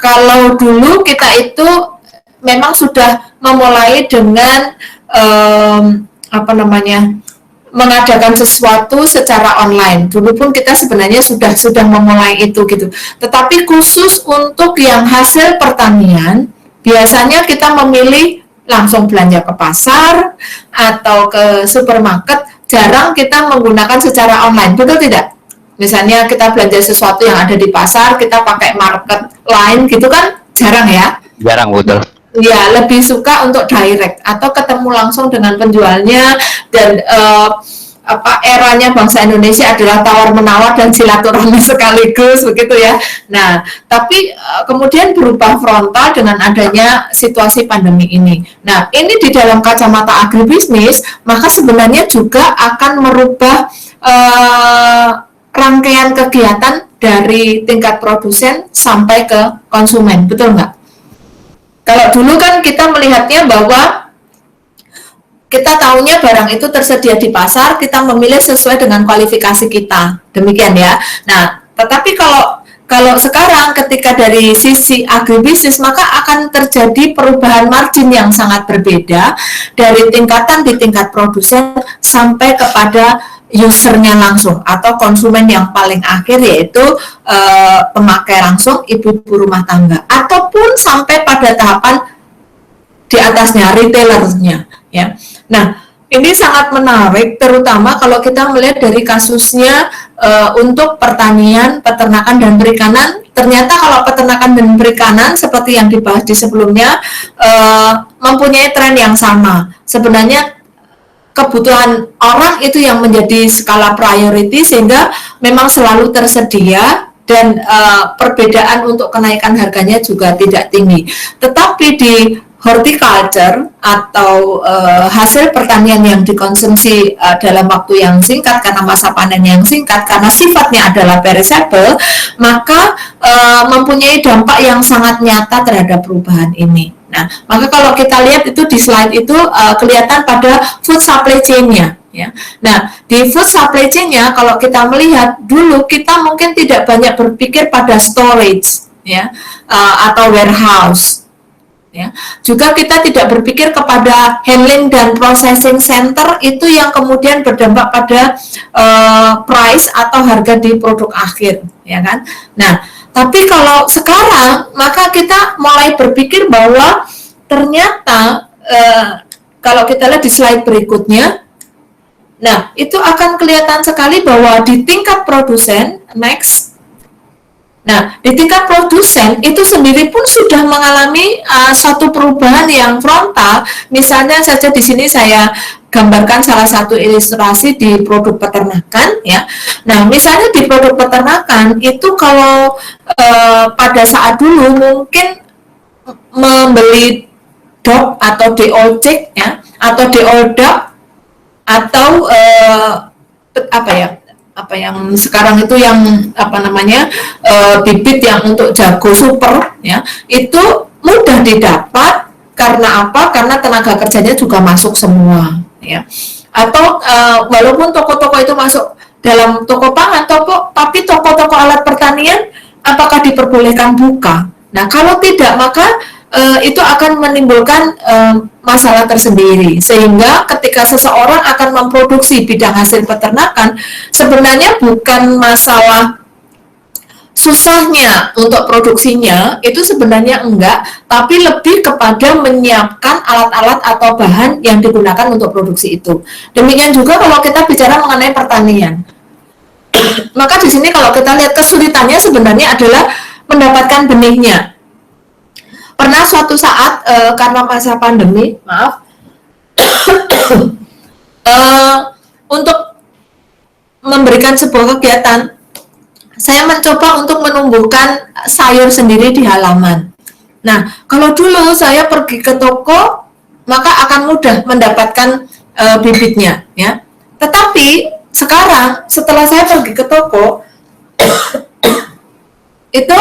Kalau dulu kita itu memang sudah memulai dengan apa namanya, mengadakan sesuatu secara online. Dulu pun kita sebenarnya sudah memulai itu gitu. Tetapi khusus untuk yang hasil pertanian, biasanya kita memilih langsung belanja ke pasar atau ke supermarket. Jarang kita menggunakan secara online, betul tidak? Misalnya kita belanja sesuatu yang ada di pasar, kita pakai market lain gitu kan, jarang ya. Jarang, betul. Ya, lebih suka untuk direct atau ketemu langsung dengan penjualnya. Dan eranya bangsa Indonesia adalah tawar-menawar dan silaturahmi sekaligus, begitu ya. Nah, tapi kemudian berubah frontal dengan adanya situasi pandemi ini. Nah, ini di dalam kacamata agribisnis, maka sebenarnya juga akan merubah rangkaian kegiatan dari tingkat produsen sampai ke konsumen, betul nggak? Kalau dulu kan kita melihatnya bahwa kita tahunya barang itu tersedia di pasar, kita memilih sesuai dengan kualifikasi kita, demikian ya. Nah, tetapi kalau sekarang ketika dari sisi agribisnis, maka akan terjadi perubahan margin yang sangat berbeda dari tingkatan di tingkat produsen sampai kepada usernya langsung atau konsumen yang paling akhir, yaitu pemakai langsung, ibu-ibu rumah tangga, ataupun sampai pada tahapan di atasnya, retailernya ya. Nah, ini sangat menarik, terutama kalau kita melihat dari kasusnya untuk pertanian, peternakan, dan perikanan. Ternyata kalau peternakan dan perikanan, seperti yang dibahas di sebelumnya, mempunyai tren yang sama. Sebenarnya kebutuhan orang itu yang menjadi skala priority, sehingga memang selalu tersedia, dan perbedaan untuk kenaikan harganya juga tidak tinggi. Tetapi di horticulture atau hasil pertanian yang dikonsumsi dalam waktu yang singkat karena masa panen yang singkat, karena sifatnya adalah perishable, maka mempunyai dampak yang sangat nyata terhadap perubahan ini. Nah, maka kalau kita lihat itu di slide itu kelihatan pada food supply chain-nya. Ya. Nah, di food supply chain-nya kalau kita melihat dulu, kita mungkin tidak banyak berpikir pada storage, ya, atau warehouse. Ya. Juga kita tidak berpikir kepada handling dan processing center itu yang kemudian berdampak pada price atau harga di produk akhir, ya kan? Nah, tapi kalau sekarang maka kita mulai berpikir bahwa ternyata kalau kita lihat di slide berikutnya, nah itu akan kelihatan sekali bahwa di tingkat produsen, next. Nah, di tingkat produsen itu sendiri pun sudah mengalami suatu perubahan yang frontal. Misalnya saja di sini saya gambarkan salah satu ilustrasi di produk peternakan, ya. Nah, misalnya di produk peternakan itu kalau pada saat dulu mungkin membeli dog atau DOC, ya, atau DODAP, atau apa yang sekarang itu yang bibit yang untuk jago super, ya, itu mudah didapat. Karena apa? Karena tenaga kerjanya juga masuk semua, ya. Atau walaupun toko-toko itu masuk dalam toko pangan, tapi toko-toko alat pertanian apakah diperbolehkan buka? Nah, kalau tidak, maka itu akan menimbulkan masalah tersendiri, sehingga ketika seseorang akan memproduksi bidang hasil peternakan, sebenarnya bukan masalah susahnya untuk produksinya, itu sebenarnya enggak, tapi lebih kepada menyiapkan alat-alat atau bahan yang digunakan untuk produksi itu. Demikian juga kalau kita bicara mengenai pertanian, maka di sini kalau kita lihat kesulitannya sebenarnya adalah mendapatkan benihnya. Pernah suatu saat karena masa pandemi, untuk memberikan sebuah kegiatan, saya mencoba untuk menumbuhkan sayur sendiri di halaman. Nah, kalau dulu saya pergi ke toko, maka akan mudah mendapatkan bibitnya, ya. Tetapi sekarang setelah saya pergi ke toko, itu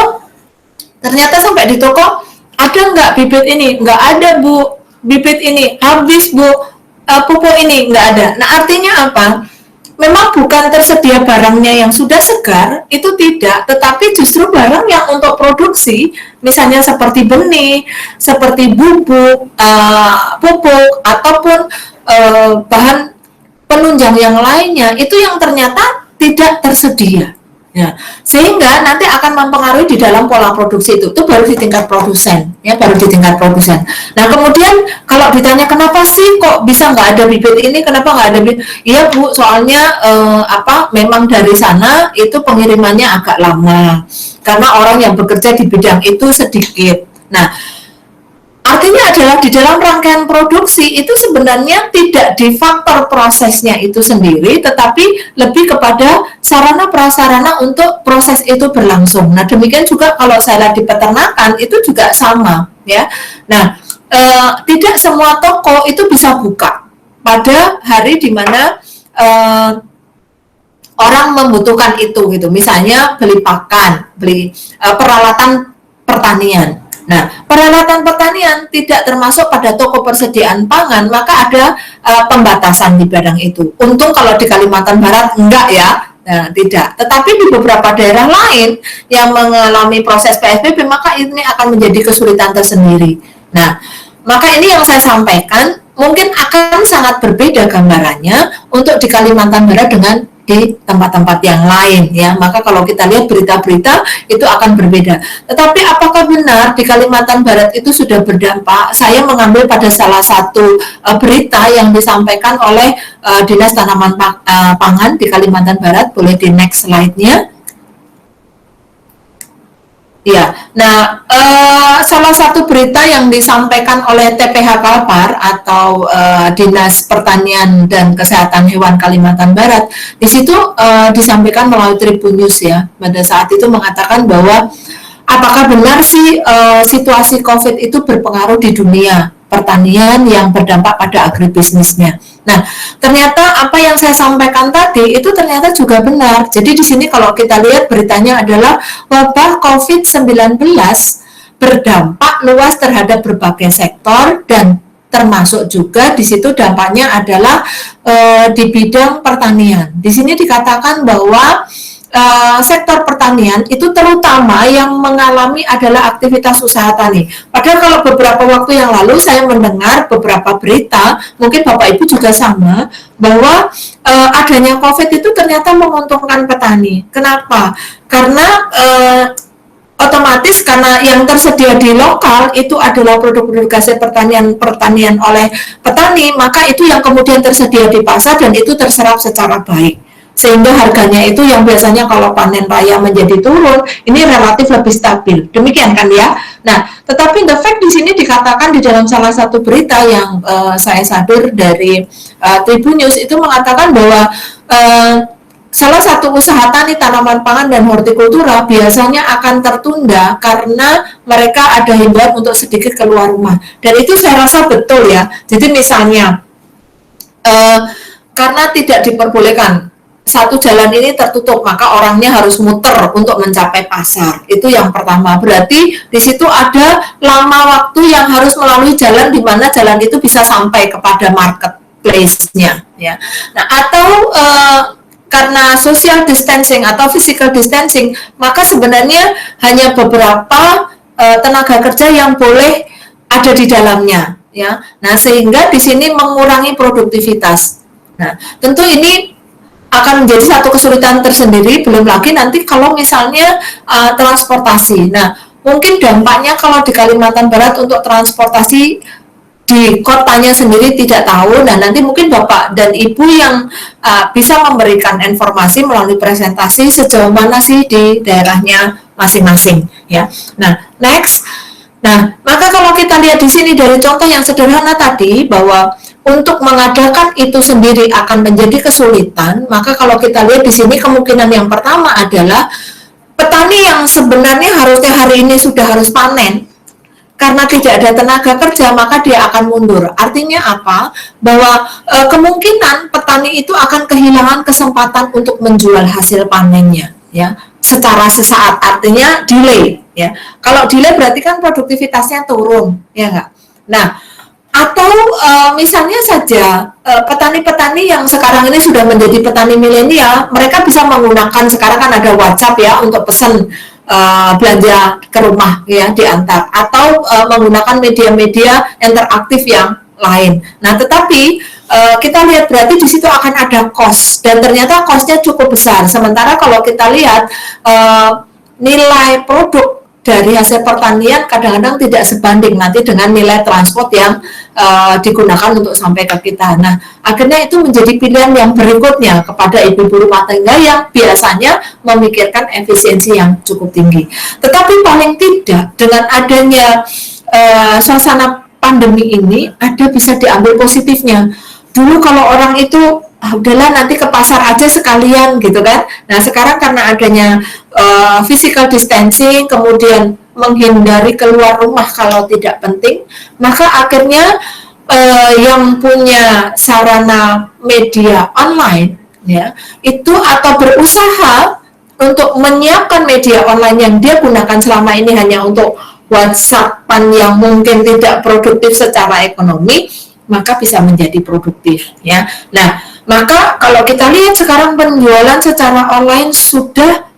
ternyata sampai di toko, ada nggak bibit ini? Nggak ada, Bu. Bibit ini habis, Bu. Pupuk ini nggak ada. Nah, artinya apa? memang bukan tersedia barangnya yang sudah segar, itu tidak, tetapi justru barang yang untuk produksi, misalnya seperti benih, seperti bubuk, pupuk, ataupun bahan penunjang yang lainnya, itu yang ternyata tidak tersedia. Ya, sehingga nanti akan mempengaruhi di dalam pola produksi itu baru di tingkat produsen, ya, baru di tingkat produsen. Nah, kemudian kalau ditanya kenapa sih kok bisa nggak ada bibit ini, kenapa nggak ada bibit? Iya Bu, soalnya memang dari sana itu pengirimannya agak lama, karena orang yang bekerja di bidang itu sedikit. Nah, artinya adalah di dalam rangkaian produksi itu sebenarnya tidak di faktor prosesnya itu sendiri, tetapi lebih kepada sarana prasarana untuk proses itu berlangsung. Nah, demikian juga kalau saya lihat di peternakan itu juga sama, ya. Nah, tidak semua toko itu bisa buka pada hari di mana orang membutuhkan itu, gitu. Misalnya beli pakan, beli peralatan pertanian. Nah, peralatan pertanian tidak termasuk pada toko persediaan pangan, maka ada pembatasan di bidang itu. Untung kalau di Kalimantan Barat enggak ya, nah, tidak. Tetapi di beberapa daerah lain yang mengalami proses PSBB, maka ini akan menjadi kesulitan tersendiri. Nah, maka ini yang saya sampaikan, mungkin akan sangat berbeda gambarannya untuk di Kalimantan Barat dengan di tempat-tempat yang lain, ya. Maka kalau kita lihat berita-berita itu akan berbeda. Tetapi apakah benar di Kalimantan Barat itu sudah berdampak? Saya mengambil pada salah satu berita yang disampaikan oleh Dinas Tanaman Pangan di Kalimantan Barat. Boleh di next slide-nya. Ya, nah salah satu berita yang disampaikan oleh TPH Kalpar atau Dinas Pertanian dan Kesehatan Hewan Kalimantan Barat, di situ disampaikan melalui Tribun News, ya, pada saat itu mengatakan bahwa apakah benar sih situasi COVID itu berpengaruh di dunia pertanian yang berdampak pada agribisnisnya. Nah, ternyata apa yang saya sampaikan tadi itu ternyata juga benar. Jadi di sini kalau kita lihat beritanya adalah wabah COVID-19 berdampak luas terhadap berbagai sektor dan termasuk juga di situ dampaknya adalah di bidang pertanian. Di sini dikatakan bahwa sektor pertanian itu terutama yang mengalami adalah aktivitas usaha tani. Padahal kalau beberapa waktu yang lalu saya mendengar beberapa berita, mungkin Bapak Ibu juga sama, bahwa adanya COVID itu ternyata menguntungkan petani. Kenapa? Karena otomatis karena yang tersedia di lokal itu adalah produk-produk hasil pertanian oleh petani, maka itu yang kemudian tersedia di pasar dan itu terserap secara baik. Sehingga harganya itu yang biasanya kalau panen raya menjadi turun, ini relatif lebih stabil. Demikian kan ya. Nah, tetapi the fact di sini dikatakan di dalam salah satu berita yang saya sadur dari Tribun News itu mengatakan bahwa salah satu usaha tani, tanaman pangan, dan hortikultura biasanya akan tertunda karena mereka ada himbauan untuk sedikit keluar rumah. Dan itu saya rasa betul ya. Jadi misalnya, karena tidak diperbolehkan, satu jalan ini tertutup, maka orangnya harus muter untuk mencapai pasar. Itu yang pertama. Berarti di situ ada lama waktu yang harus melalui jalan di mana jalan itu bisa sampai kepada marketplace-nya, ya. Nah, atau karena social distancing atau physical distancing, maka sebenarnya hanya beberapa tenaga kerja yang boleh ada di dalamnya, ya. Nah, sehingga di sini mengurangi produktivitas. Nah, tentu ini akan menjadi satu kesulitan tersendiri, belum lagi nanti kalau misalnya transportasi. Nah, mungkin dampaknya kalau di Kalimantan Barat untuk transportasi di kotanya sendiri tidak tahu. Nah, nanti mungkin Bapak dan Ibu yang bisa memberikan informasi melalui presentasi sejauh mana sih di daerahnya masing-masing, ya. Nah, next. Nah, maka kalau kita lihat di sini dari contoh yang sederhana tadi bahwa untuk mengadakan itu sendiri akan menjadi kesulitan, maka kalau kita lihat di sini kemungkinan yang pertama adalah petani yang sebenarnya harusnya hari ini sudah harus panen, karena tidak ada tenaga kerja, maka dia akan mundur. Artinya apa? Bahwa kemungkinan petani itu akan kehilangan kesempatan untuk menjual hasil panennya, ya, secara sesaat, artinya delay, ya. Kalau delay berarti kan produktivitasnya turun, ya enggak? Nah, atau misalnya saja petani-petani yang sekarang ini sudah menjadi petani milenial, mereka bisa menggunakan, sekarang kan ada WhatsApp ya untuk pesan belanja ke rumah ya, diantar, atau menggunakan media-media interaktif yang lain. Nah, tetapi kita lihat berarti di situ akan ada cost, dan ternyata costnya cukup besar. Sementara kalau kita lihat nilai produk dari hasil pertanian kadang-kadang tidak sebanding nanti dengan nilai transport yang digunakan untuk sampai ke kita. Nah, akhirnya itu menjadi pilihan yang berikutnya kepada ibu-ibu rumah tangga yang biasanya memikirkan efisiensi yang cukup tinggi. Tetapi paling tidak dengan adanya suasana pandemi ini ada bisa diambil positifnya. Dulu kalau orang itu udahlah nanti ke pasar aja sekalian gitu kan. Nah, sekarang karena adanya physical distancing, kemudian menghindari keluar rumah kalau tidak penting, maka akhirnya yang punya sarana media online ya, itu atau berusaha untuk menyiapkan media online yang dia gunakan selama ini hanya untuk WhatsApp-an yang mungkin tidak produktif secara ekonomi, maka bisa menjadi produktif ya. Nah, maka kalau kita lihat sekarang penjualan secara online sudah,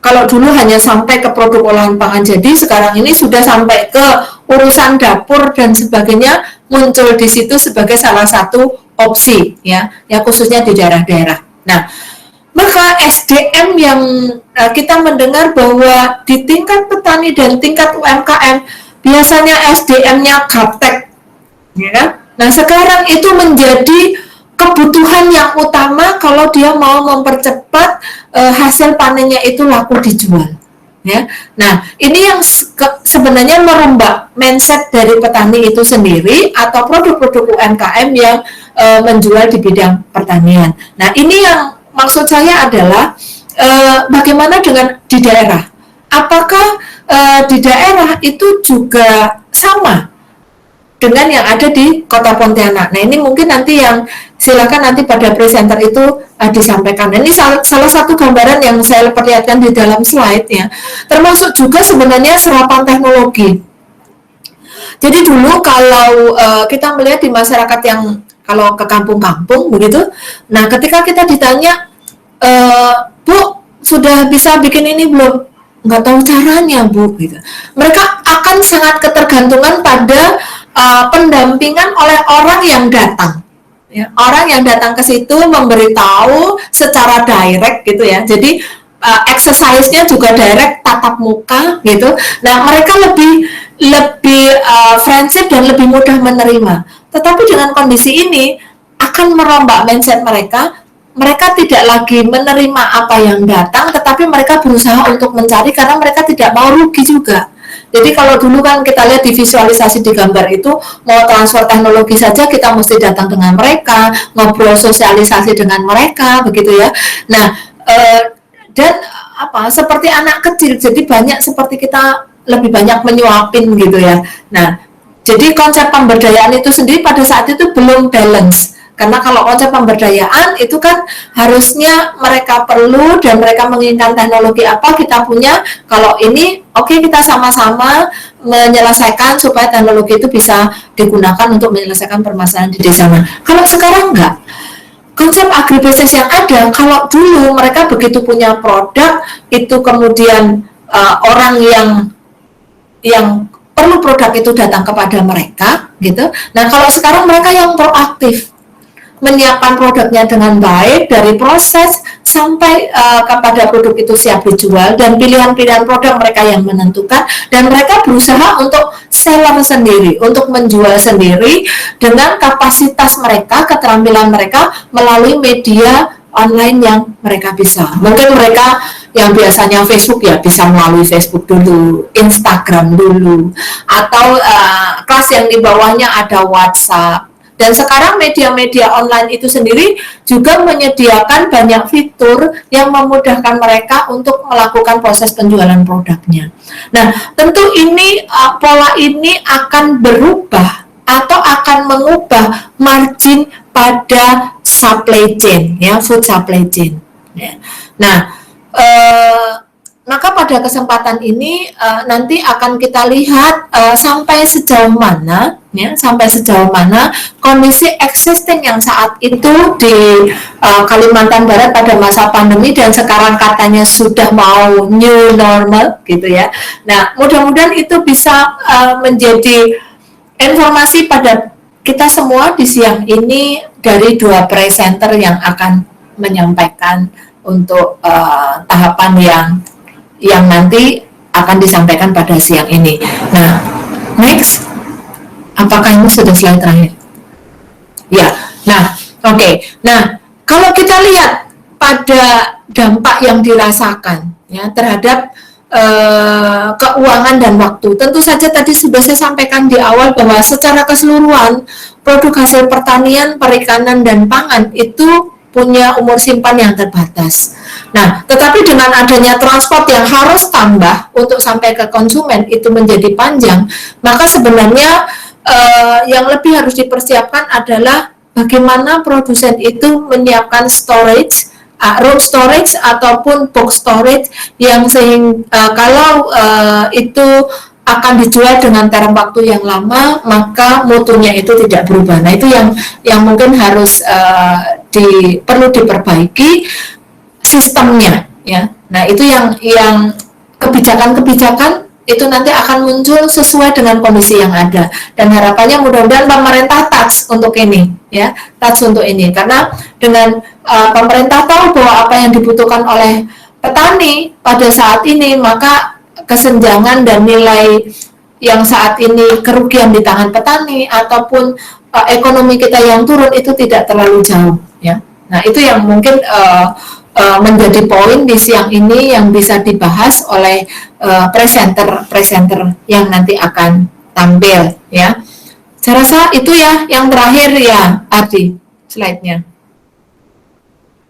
kalau dulu hanya sampai ke produk olahan pangan jadi, sekarang ini sudah sampai ke urusan dapur dan sebagainya, muncul di situ sebagai salah satu opsi ya, ya khususnya di daerah-daerah. Nah, maka SDM yang kita mendengar bahwa di tingkat petani dan tingkat UMKM biasanya SDM-nya gaptek ya. Nah, sekarang itu menjadi kebutuhan yang utama kalau dia mau mempercepat hasil panennya itu laku dijual ya. Nah, ini yang sebenarnya merombak mindset dari petani itu sendiri atau produk-produk UMKM yang menjual di bidang pertanian. Nah, ini yang maksud saya adalah bagaimana dengan di daerah? Apakah di daerah itu juga sama dengan yang ada di Kota Pontianak? Nah, ini mungkin nanti yang silakan nanti pada presenter itu disampaikan. Ini salah satu gambaran yang saya perlihatkan di dalam slide ya. Termasuk juga sebenarnya serapan teknologi. Jadi dulu kalau kita melihat di masyarakat yang kalau ke kampung-kampung begitu, nah ketika kita ditanya, Bu, sudah bisa bikin ini belum? Nggak tahu caranya, Bu. Gitu. Mereka akan sangat ketergantungan pada pendampingan oleh orang yang datang. Ya, orang yang datang ke situ memberitahu secara direct gitu ya. Jadi exercise-nya juga direct, tatap muka gitu. Nah, mereka lebih friendship dan lebih mudah menerima. Tetapi dengan kondisi ini akan merombak mindset mereka. Mereka tidak lagi menerima apa yang datang, tetapi mereka berusaha untuk mencari karena mereka tidak mau rugi juga. Jadi kalau dulu kan kita lihat di visualisasi di gambar itu, mau transfer teknologi saja kita mesti datang dengan mereka, ngobrol sosialisasi dengan mereka, begitu ya. Nah, dan seperti anak kecil, jadi banyak seperti kita lebih banyak menyuapin gitu ya. Nah, jadi konsep pemberdayaan itu sendiri pada saat itu belum balance. Karena kalau konsep pemberdayaan itu kan harusnya mereka perlu dan mereka menginginkan teknologi apa kita punya. Kalau ini oke, kita sama-sama menyelesaikan supaya teknologi itu bisa digunakan untuk menyelesaikan permasalahan di desa. Kalau sekarang enggak. Konsep agribisnis yang ada, kalau dulu mereka begitu punya produk itu kemudian orang yang perlu produk itu datang kepada mereka gitu. Nah, kalau sekarang mereka yang proaktif menyiapkan produknya dengan baik dari proses sampai kepada produk itu siap dijual, dan pilihan-pilihan produk mereka yang menentukan, dan mereka berusaha untuk seller sendiri, untuk menjual sendiri dengan kapasitas mereka, keterampilan mereka melalui media online yang mereka bisa. Mungkin mereka yang biasanya Facebook ya bisa melalui Facebook dulu, Instagram dulu, atau kelas yang di bawahnya ada WhatsApp. Dan sekarang media-media online itu sendiri juga menyediakan banyak fitur yang memudahkan mereka untuk melakukan proses penjualan produknya. Nah, tentu ini pola ini akan berubah atau akan mengubah margin pada supply chain, ya, food supply chain. Ya. Nah, maka pada kesempatan ini nanti akan kita lihat sampai sejauh mana, ya, sampai sejauh mana kondisi existing yang saat itu di Kalimantan Barat pada masa pandemi dan sekarang katanya sudah mau new normal, gitu ya. Nah, mudah-mudahan itu bisa menjadi informasi pada kita semua di siang ini dari dua presenter yang akan menyampaikan untuk tahapan yang nanti akan disampaikan pada siang ini. Nah, next, apakah ini sudah slide terakhir? Ya, nah, oke. Nah, kalau kita lihat pada dampak yang dirasakan ya terhadap keuangan dan waktu, tentu saja tadi sudah saya sampaikan di awal bahwa secara keseluruhan produk hasil pertanian, perikanan, dan pangan itu punya umur simpan yang terbatas. Nah, tetapi dengan adanya transport yang harus tambah untuk sampai ke konsumen itu menjadi panjang, maka sebenarnya yang lebih harus dipersiapkan adalah bagaimana produsen itu menyiapkan storage, road storage ataupun box storage yang kalau itu akan dijual dengan term waktu yang lama, maka mutunya itu tidak berubah. Nah, itu yang mungkin harus perlu diperbaiki sistemnya, ya. Nah, itu yang kebijakan-kebijakan itu nanti akan muncul sesuai dengan kondisi yang ada, dan harapannya mudah-mudahan pemerintah touch untuk ini, ya, touch untuk ini, karena dengan pemerintah tahu bahwa apa yang dibutuhkan oleh petani pada saat ini, maka kesenjangan dan nilai yang saat ini kerugian di tangan petani ataupun ekonomi kita yang turun itu tidak terlalu jauh, ya. Nah, itu yang mungkin menjadi poin di siang ini yang bisa dibahas oleh presenter yang nanti akan tampil, ya. Saya rasa itu ya yang terakhir, ya, Ardi, slide-nya.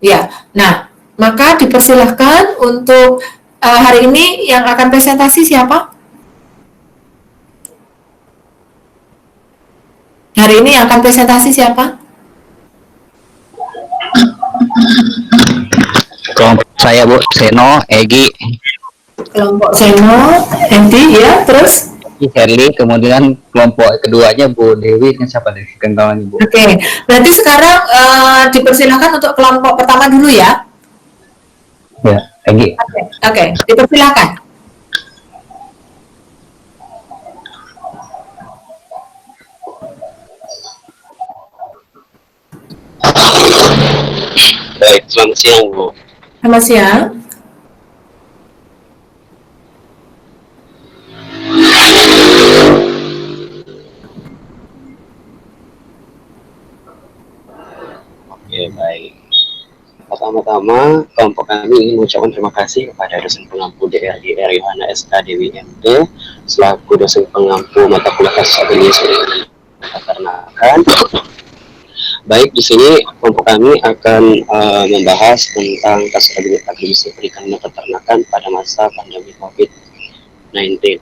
Ya, nah, maka dipersilahkan untuk hari ini yang akan presentasi siapa? Hari ini yang akan presentasi siapa? Kelompok saya, Bu, Seno, Egi. Kelompok Seno, Egi, ya, terus? Herli, kemudian kelompok keduanya Bu Dewi, siapa deh kenalannya, Bu? Oke, berarti sekarang dipersilahkan untuk kelompok pertama dulu, ya? Ya, Egi. Oke, dipersilahkan. Baik, selamat siang, Bu. Selamat siang. Oke, baik. Pertama-tama, kelompok kami ingin mengucapkan terima kasih kepada dosen pengampu DRGR Yohana SK Dewi MT selaku dosen pengampu mata kuliah kasus administrasi peternakan. Baik, di sini kelompok kami akan membahas tentang kasus administrasi perikanan dan peternakan pada masa pandemi COVID-19.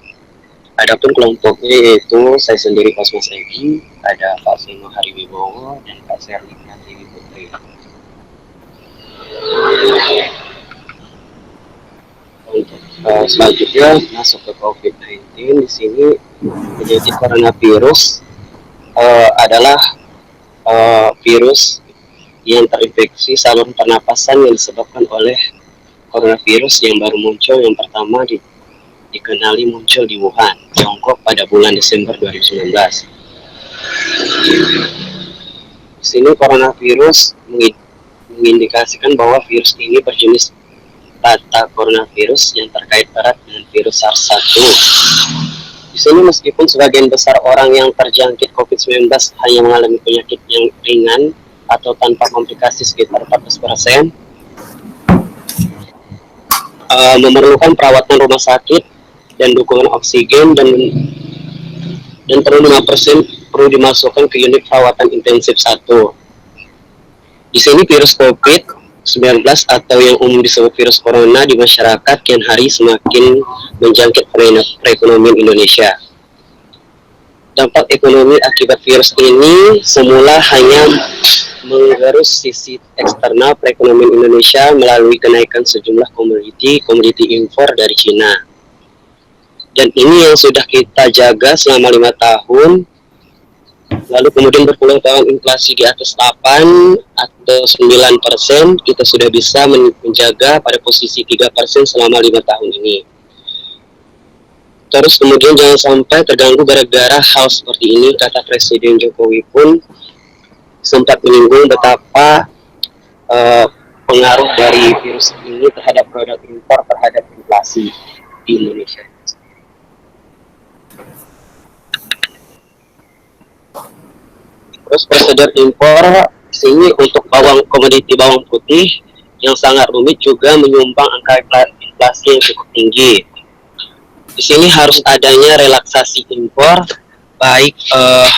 Adapun kelompoknya yaitu saya sendiri Kosmas Egi, ada Pak Seno Hariwibowo dan Pak Serlina Dewi Putri. Untuk selanjutnya masuk ke COVID-19, di sini penyakit coronavirus adalah virus yang terinfeksi saluran pernapasan yang disebabkan oleh coronavirus yang baru muncul. Yang pertama dikenali muncul di Wuhan, Tiongkok pada bulan Desember 2019. Di sini coronavirus mengindikasikan bahwa virus ini berjenis Tata coronavirus yang terkait erat dengan virus SARS-1. Di sini meskipun sebagian besar orang yang terjangkit COVID-19 hanya mengalami penyakit yang ringan atau tanpa komplikasi sekitar 14%, memerlukan perawatan rumah sakit dan dukungan oksigen dan 5% perlu dimasukkan ke unit perawatan intensif 1. Di sini virus COVID-19 atau yang umum disebut virus corona di masyarakat kian hari semakin menjangkit perekonomian Indonesia. Dampak ekonomi akibat virus ini semula hanya mengerus sisi eksternal perekonomian Indonesia melalui kenaikan sejumlah komoditi impor dari Cina. Dan ini yang sudah kita jaga selama 5 tahun, lalu kemudian berulang tahun inflasi di atas 8 atau 9%, kita sudah bisa menjaga pada posisi 3% selama 5 tahun ini. Terus kemudian jangan sampai terganggu gara-gara hal seperti ini, kata Presiden Jokowi pun sempat menyinggung betapa pengaruh dari virus ini terhadap produk impor terhadap inflasi di Indonesia. Terus prosedur impor sini untuk komoditi bawang putih yang sangat rumit juga menyumbang angka inflasi yang cukup tinggi. Di sini harus adanya relaksasi impor, baik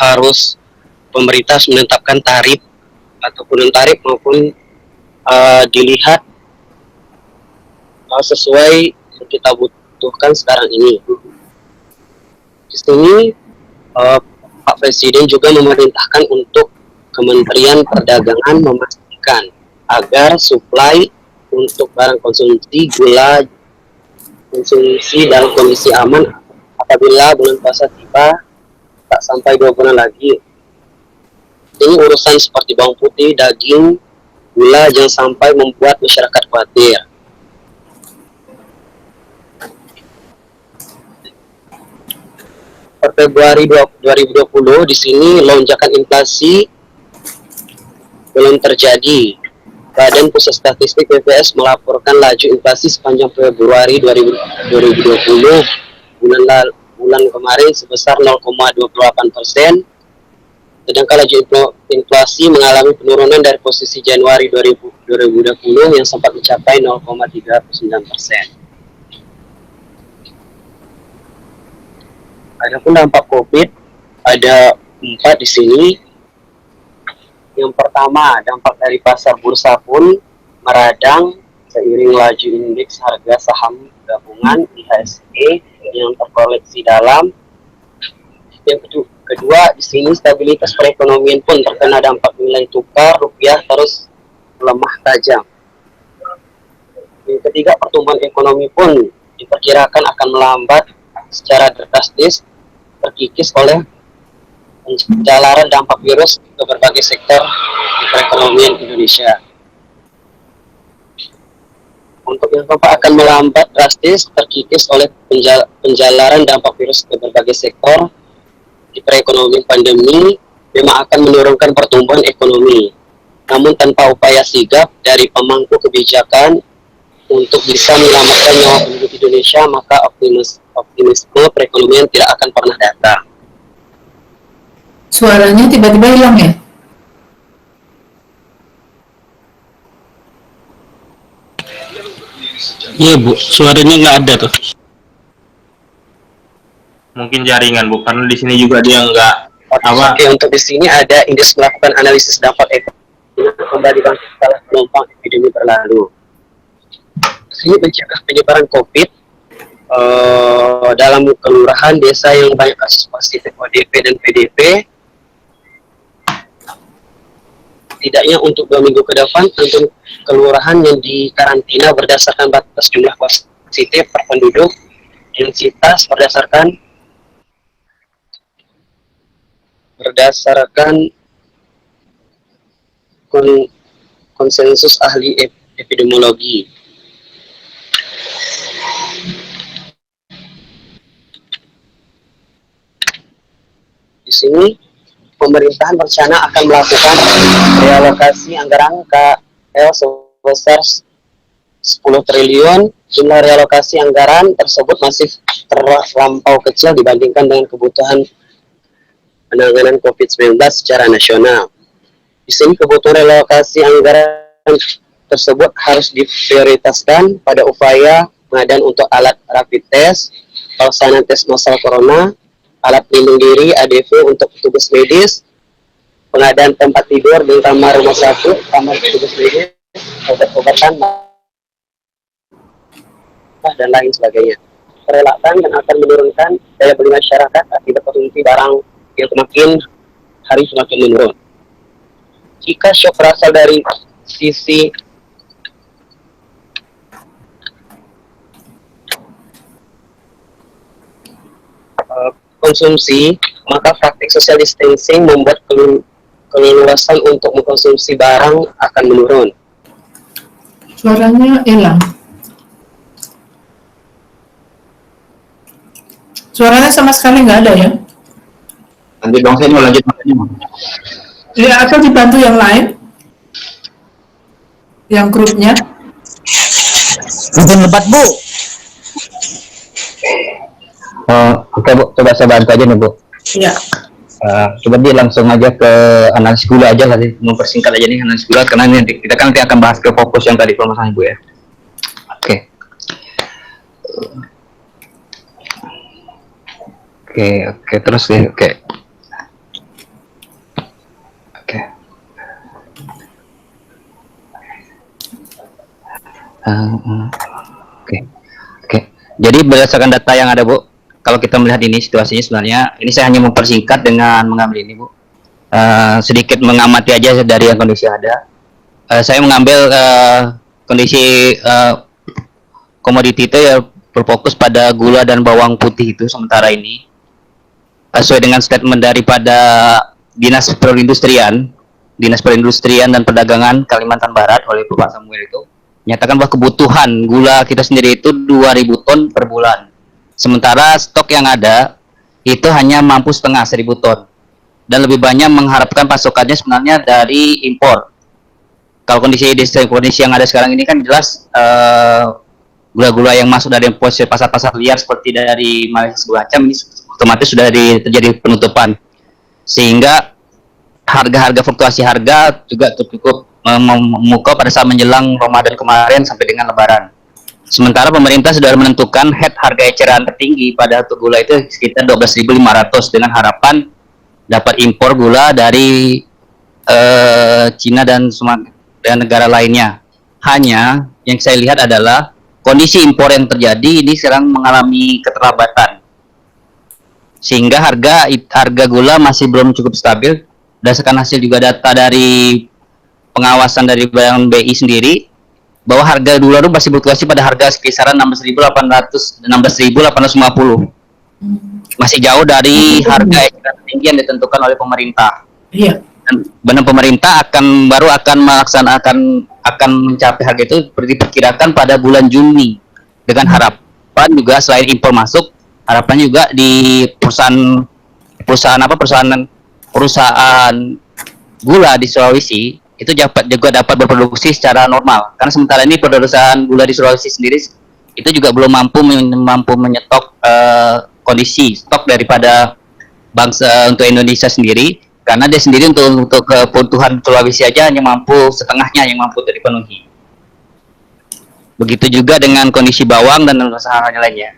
harus pemerintah menetapkan tarif ataupun tarif maupun dilihat sesuai yang kita butuhkan sekarang ini. Di sini Pak Presiden juga memerintahkan untuk Kementerian Perdagangan memastikan agar suplai untuk barang konsumsi gula konsumsi dalam kondisi aman apabila bulan puasa tiba tak sampai 2 bulan lagi. Ini urusan seperti bawang putih, daging, gula jangan sampai membuat masyarakat khawatir. Per Februari 2020 di sini lonjakan inflasi belum terjadi. Badan Pusat Statistik BPS melaporkan laju inflasi sepanjang Februari 2020 bulan kemarin sebesar 0,28%, sedangkan laju inflasi mengalami penurunan dari posisi Januari 2020 yang sempat mencapai 0,39%. Adapun dampak COVID ada 4 di sini. Yang pertama, dampak dari pasar bursa pun meradang seiring laju indeks harga saham gabungan IHSG yang terkoleksi dalam. Yang kedua, di sini stabilitas perekonomian pun terkena dampak nilai tukar rupiah terus melemah tajam. Yang ketiga, pertumbuhan ekonomi pun diperkirakan akan melambat secara drastis, terkikis oleh penjalaran dampak virus ke berbagai sektor perekonomian Indonesia. Untuk yang keempat, akan melambat drastis, terkikis oleh penjalaran dampak virus ke berbagai sektor di perekonomian pandemi, memang akan menurunkan pertumbuhan ekonomi. Namun tanpa upaya sigap dari pemangku kebijakan untuk bisa menyelamatkan nyawa penduduk Indonesia, maka optimisme perekonomian tidak akan pernah datang. Suaranya tiba-tiba hilang ya? Iya Bu, suaranya nggak ada tuh. Mungkin jaringan Bu, karena di sini juga dia nggak apa. Oke, untuk di sini ada indeks melakukan analisis dampak ekonomi kembali bangkit setelah gelombang epidemi berlalu. Di sini mencegah penyebaran COVID dalam kelurahan desa yang banyak kasus positif ODP dan PDP. Tidaknya untuk 2 minggu ke depan, untuk kelurahan yang dikarantina berdasarkan batas jumlah positif per penduduk, densitas berdasarkan konsensus ahli epidemiologi. Di sini pemerintahan berencana akan melakukan realokasi anggaran KL sebesar 10 triliun. Jumlah realokasi anggaran tersebut masih terlampau kecil dibandingkan dengan kebutuhan penanganan COVID-19 secara nasional. Di sini kebutuhan relokasi anggaran tersebut harus diprioritaskan pada upaya pengadaan untuk alat rapid test, pelaksanaan tes massal corona, alat pelindung diri ADV untuk petugas medis, pengadaan tempat tidur di kamar rumah sakit, kamar petugas medis, obat-obatan, dan lain sebagainya. Perhelatan dan akan menurunkan daya beli masyarakat akibat konsumsi barang yang semakin hari semakin menurun. Jika shock berasal dari sisi konsumsi, maka praktik social distancing membuat keleluasan untuk mengkonsumsi barang akan menurun. Suaranya hilang. Suaranya sama sekali nggak ada ya? Nanti dong saya mau lanjut makanya. Ya, atau dibantu yang lain? Yang grupnya? Izin lebat Bu. Oke Bu, coba saya bantu aja nih Bu. Iya. Coba dia langsung aja ke analisis gula aja tadi, mempersingkat aja nih analisis gula karena nanti kita kan akan bahas ke fokus yang tadi permasalahan Bu ya. Oke, terus deh, oke. Jadi berdasarkan data yang ada Bu, kalau kita melihat ini situasinya sebenarnya, ini saya hanya mempersingkat dengan mengambil ini Bu. Sedikit mengamati aja dari yang kondisi ada. Saya mengambil kondisi komoditi itu ya berfokus pada gula dan bawang putih itu sementara ini. Sesuai dengan statement daripada Dinas Perindustrian dan Perdagangan Kalimantan Barat oleh Bapak Samuel itu menyatakan bahwa kebutuhan gula kita sendiri itu 2.000 ton per bulan. Sementara stok yang ada itu hanya mampu setengah 1.000 ton. Dan lebih banyak mengharapkan pasokannya sebenarnya dari impor. Kalau kondisi yang ada sekarang ini kan jelas gula-gula yang masuk dari pasar-pasar liar seperti dari Malaysia segala macam ini otomatis sudah terjadi penutupan. Sehingga harga-harga fluktuasi harga juga cukup memukau pada saat menjelang Ramadan kemarin sampai dengan Lebaran. Sementara pemerintah sudah menentukan head harga eceran tertinggi pada gula itu sekitar 12.500 dengan harapan dapat impor gula dari Cina dan negara lainnya. Hanya yang saya lihat adalah kondisi impor yang terjadi ini sekarang mengalami keterlambatan. Sehingga harga gula masih belum cukup stabil. Berdasarkan hasil juga data dari pengawasan dari Bank BI sendiri bahwa harga gula itu masih berfluktuasi pada harga kisaran 16.850. Masih jauh dari harga eceran tinggi yang ditentukan oleh pemerintah. Iya. Dan benar pemerintah baru akan mencapai harga itu diperkirakan pada bulan Juni dengan harapan juga selain impor masuk, harapan juga di perusahaan gula di Sulawesi itu juga dapat berproduksi secara normal. Karena sementara ini perusahaan gula di Sulawesi sendiri itu juga belum mampu menyetok kondisi stok daripada bangsa untuk Indonesia sendiri, karena dia sendiri untuk kebutuhan Sulawesi aja hanya mampu setengahnya yang mampu dipenuhi. Begitu juga dengan kondisi bawang dan usaha lainnya.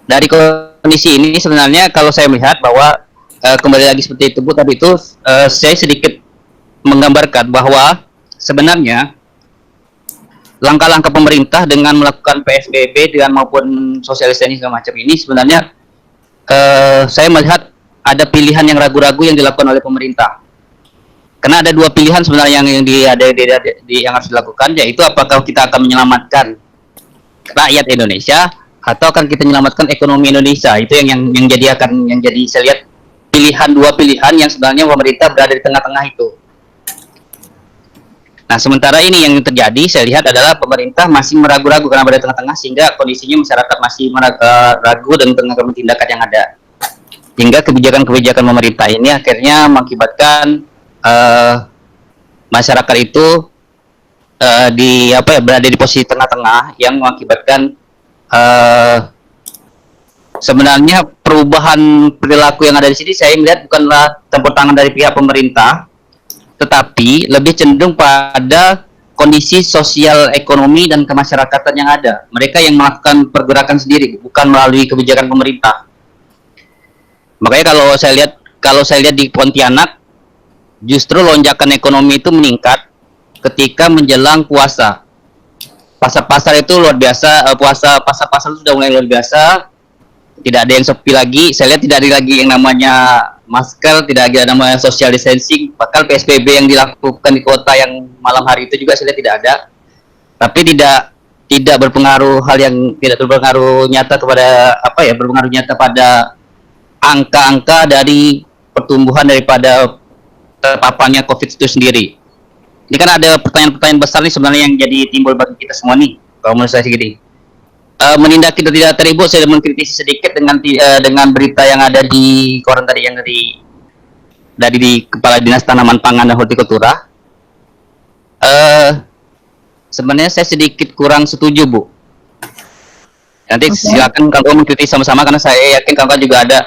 Dari kondisi ini sebenarnya kalau saya melihat bahwa kembali lagi seperti itu Bu tadi itu saya sedikit menggambarkan bahwa sebenarnya langkah-langkah pemerintah dengan melakukan PSBB dengan maupun sosialisasi segala macam ini sebenarnya saya melihat ada pilihan yang ragu-ragu yang dilakukan oleh pemerintah. Karena ada dua pilihan sebenarnya yang harus dilakukan, yaitu apakah kita akan menyelamatkan rakyat Indonesia atau akan kita menyelamatkan ekonomi Indonesia. Itu yang jadi saya lihat dua pilihan yang sebenarnya pemerintah berada di tengah-tengah itu. Nah, sementara ini yang terjadi saya lihat adalah pemerintah masih meragu-ragu karena berada di tengah-tengah sehingga kondisinya masyarakat masih ragu dan tengah tindakan yang ada. Hingga kebijakan-kebijakan pemerintah ini akhirnya mengakibatkan masyarakat itu berada di posisi tengah-tengah yang mengakibatkan sebenarnya perubahan perilaku yang ada di sini saya melihat bukanlah campur tangan dari pihak pemerintah, tetapi lebih cenderung pada kondisi sosial ekonomi dan kemasyarakatan yang ada. Mereka yang melakukan pergerakan sendiri, bukan melalui kebijakan pemerintah. Makanya kalau saya lihat di Pontianak, justru lonjakan ekonomi itu meningkat ketika menjelang puasa. Pasar-pasar itu luar biasa, pasar-pasar itu sudah mulai luar biasa. Tidak ada yang sepi lagi. Saya lihat tidak ada lagi yang namanya masker, tidak ada namanya social distancing, bahkan PSBB yang dilakukan di kota yang malam hari itu juga saya lihat tidak ada. Tapi tidak berpengaruh, hal yang tidak berpengaruh nyata kepada apa ya, berpengaruh nyata pada angka-angka dari pertumbuhan daripada terpaparnya COVID itu sendiri. Ini kan ada pertanyaan-pertanyaan besar nih sebenarnya yang jadi timbul bagi kita semua nih. Kalau menurut saya segini, menindak kita tidak terlibat, saya mengkritisi sedikit dengan berita yang ada di koran tadi yang dari di Kepala Dinas Tanaman Pangan dan Hortikultura. Sebenarnya saya sedikit kurang setuju, Bu. Nanti silakan kalau mengkritisi sama-sama, karena saya yakin kawan juga ada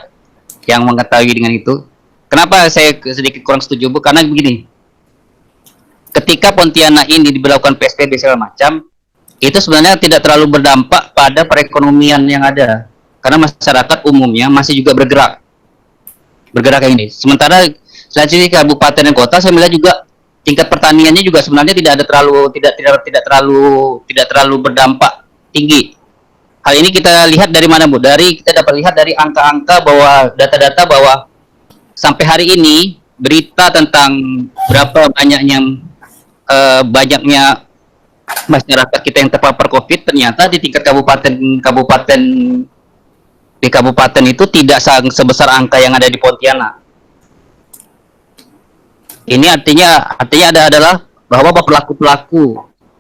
yang mengetahui dengan itu. Kenapa saya sedikit kurang setuju, Bu? Karena begini, ketika Pontianak ini diberlakukan PSBB segala macam, itu sebenarnya tidak terlalu berdampak pada perekonomian yang ada, karena masyarakat umumnya masih juga bergerak ini. Sementara selain kabupaten dan kota, saya melihat juga tingkat pertaniannya juga sebenarnya tidak terlalu berdampak tinggi. Hal ini kita lihat dari mana, Bu? Kita dapat lihat dari angka-angka bahwa data-data bahwa sampai hari ini berita tentang berapa banyaknya masyarakat kita yang terpapar COVID, ternyata di tingkat kabupaten itu tidak sebesar angka yang ada di Pontianak. Ini artinya adalah bahwa pelaku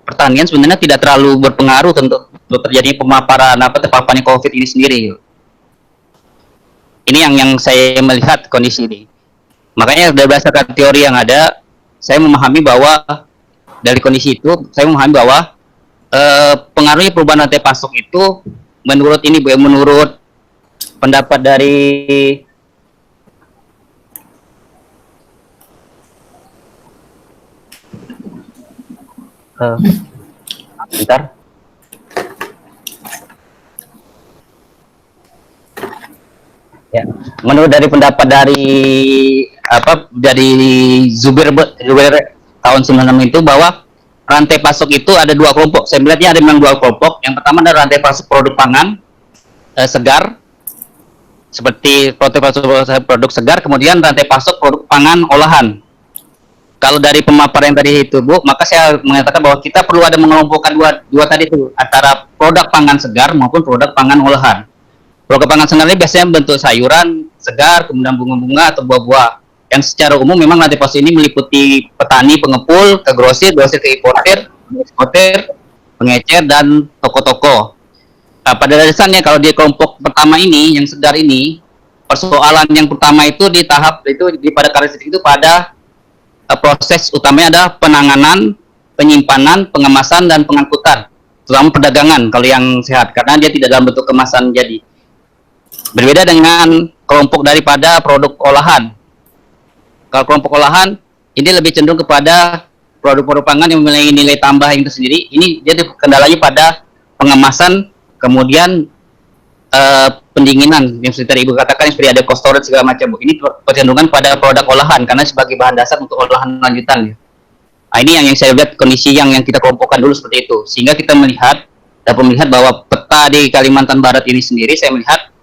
pertanian sebenarnya tidak terlalu berpengaruh untuk terjadinya terpaparnya COVID ini sendiri. Ini yang saya melihat kondisi ini. Makanya berdasarkan teori yang ada, saya memahami bahwa dari kondisi itu, saya memahami bahwa pengaruhnya perubahan rantai pasok itu menurut pendapat dari bentar. Ya, menurut dari pendapat dari Zubair tahun 96 itu, bahwa rantai pasok itu ada dua kelompok. Saya melihatnya ada memang dua kelompok. Yang pertama adalah rantai pasok produk pangan segar, seperti produk segar, kemudian rantai pasok produk pangan olahan. Kalau dari pemaparan yang tadi itu, Bu, maka saya mengatakan bahwa kita perlu ada mengelompokkan dua tadi itu, antara produk pangan segar maupun produk pangan olahan. Produk pangan segar ini biasanya bentuk sayuran segar, kemudian bunga-bunga atau buah-buah. Yang secara umum memang rantai pasok ini meliputi petani, pengepul, ke grosir ke eksportir, pengecer, dan toko-toko. Nah, pada dasarnya kalau di kelompok pertama ini, yang segar ini, persoalan yang pertama itu pada karakteristik itu pada proses utamanya adalah penanganan, penyimpanan, pengemasan, dan pengangkutan, terutama perdagangan kalau yang sehat, karena dia tidak dalam bentuk kemasan jadi. Berbeda dengan kelompok daripada produk olahan. Kalau kelompok olahan, ini lebih cenderung kepada produk-produk pangan yang memiliki nilai tambah yang tersendiri. Ini dia kendalanya pada pengemasan, kemudian pendinginan, yang seperti Ibu katakan, seperti ada cold storage segala macam. Ini kecenderungan pada produk olahan, karena sebagai bahan dasar untuk olahan lanjutan. Nah, ini yang saya lihat kondisi yang kita kelompokkan dulu seperti itu. Sehingga kita dapat melihat bahwa peta di Kalimantan Barat ini sendiri, saya melihat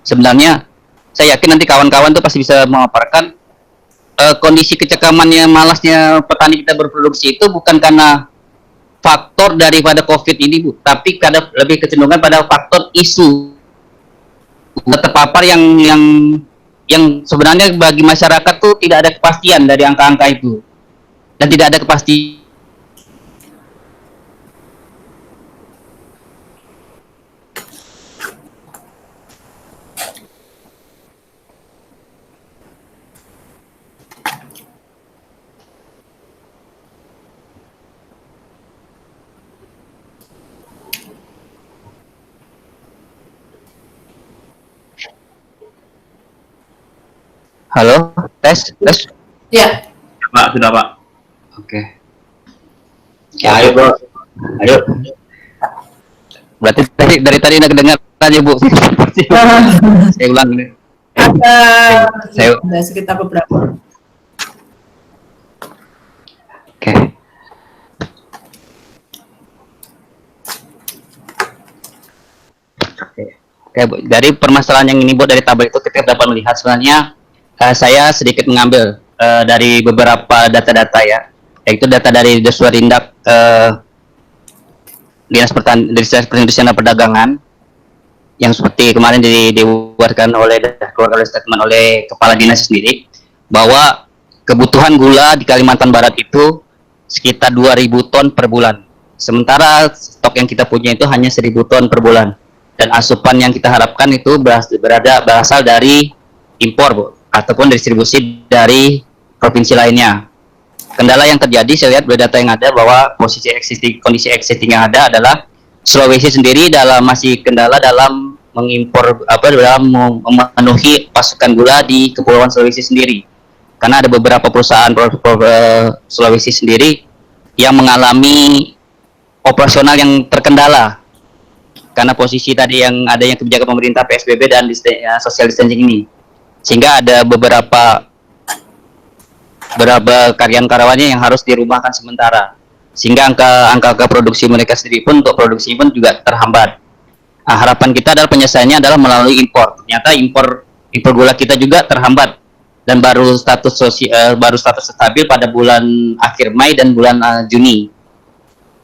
sebenarnya, saya yakin nanti kawan-kawan tuh pasti bisa memaparkan kondisi kecekamannya, malasnya petani kita berproduksi itu bukan karena faktor daripada COVID ini, Bu, tapi karena lebih kecenderungan pada faktor isu terpapar yang sebenarnya bagi masyarakat tuh tidak ada kepastian dari angka-angka itu, dan tidak ada kepastian. Halo, tes. Ya. Pak, sudah Pak. Oke. Ya, ayo, Bro. Ayo. Berarti dari tadi udah kedengar aja, Bu. Saya ulang nih. Ada sekitar beberapa. Oke. Oke, Bu. Dari permasalahan yang ini, Bu, dari tabel itu kita dapat melihat sebenarnya Saya sedikit mengambil dari beberapa data-data ya, yaitu data dari Deswarindak Dinas Perindustrian dan Perdagangan yang seperti kemarin dikeluarkan oleh statement oleh kepala dinas sendiri, bahwa kebutuhan gula di Kalimantan Barat itu sekitar 2.000 ton per bulan. Sementara stok yang kita punya itu hanya 1.000 ton per bulan. Dan asupan yang kita harapkan itu berasal dari impor, Bu, ataupun distribusi dari provinsi lainnya. Kendala yang terjadi, saya lihat dari data yang ada bahwa kondisi existing yang ada adalah Sulawesi sendiri masih kendala dalam mengimpor dalam memenuhi pasokan gula di Kepulauan Sulawesi sendiri. Karena ada beberapa perusahaan Sulawesi sendiri yang mengalami operasional yang terkendala karena posisi tadi yang adanya kebijakan pemerintah PSBB dan social distancing ini, sehingga ada beberapa karyawan-karyawannya yang harus dirumahkan sementara, sehingga angka produksi mereka sendiri pun untuk produksi pun juga terhambat. Nah, harapan kita adalah penyelesaiannya adalah melalui impor. Ternyata impor gula kita juga terhambat dan baru status stabil pada bulan akhir Mei dan bulan Juni.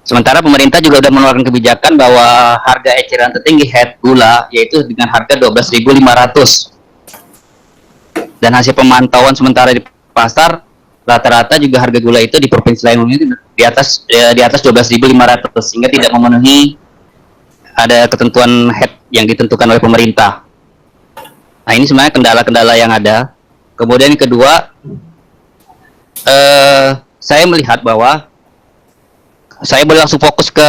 Sementara pemerintah juga sudah mengeluarkan kebijakan bahwa harga eceran tertinggi head gula yaitu dengan harga 12.500. Dan hasil pemantauan sementara di pasar, rata-rata juga harga gula itu di provinsi lain ini di atas 12.500, sehingga tidak memenuhi ada ketentuan head yang ditentukan oleh pemerintah. Nah, ini sebenarnya kendala-kendala yang ada. Kemudian yang kedua, saya melihat bahwa saya boleh langsung fokus ke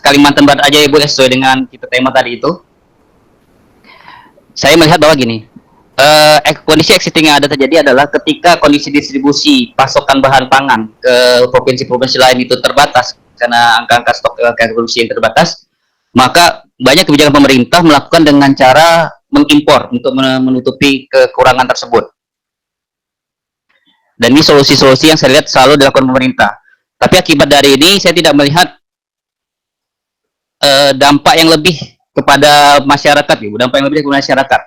Kalimantan Barat aja, Ibu, sesuai dengan kita tema tadi itu. Saya melihat bahwa gini, kondisi existing yang ada terjadi adalah ketika kondisi distribusi pasokan bahan pangan ke provinsi-provinsi lain itu terbatas karena angka-angka stok produksi yang terbatas, maka banyak kebijakan pemerintah melakukan dengan cara mengimpor untuk menutupi kekurangan tersebut. Dan ini solusi-solusi yang saya lihat selalu dilakukan pemerintah. Tapi akibat dari ini saya tidak melihat dampak yang lebih kepada masyarakat, Ibu, dampak yang lebih kepada masyarakat.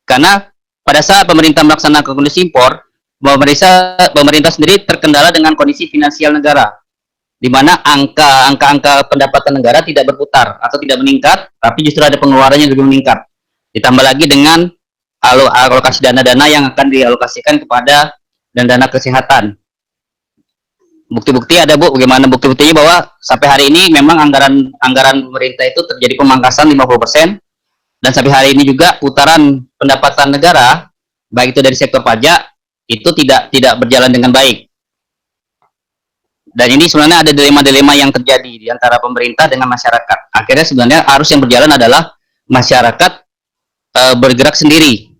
Karena pada saat pemerintah melaksanakan kondisi impor, pemerintah sendiri terkendala dengan kondisi finansial negara, di mana angka pendapatan negara tidak berputar atau tidak meningkat, tapi justru ada pengeluarannya lebih meningkat. Ditambah lagi dengan alokasi dana-dana yang akan dialokasikan kepada dana kesehatan. Bukti-bukti ada, Bu. Bagaimana bukti-buktinya bahwa sampai hari ini memang anggaran pemerintah itu terjadi pemangkasan 50%, dan sampai hari ini juga putaran pendapatan negara baik itu dari sektor pajak itu tidak berjalan dengan baik. Dan ini sebenarnya ada dilema-dilema yang terjadi di antara pemerintah dengan masyarakat. Akhirnya sebenarnya arus yang berjalan adalah masyarakat bergerak sendiri.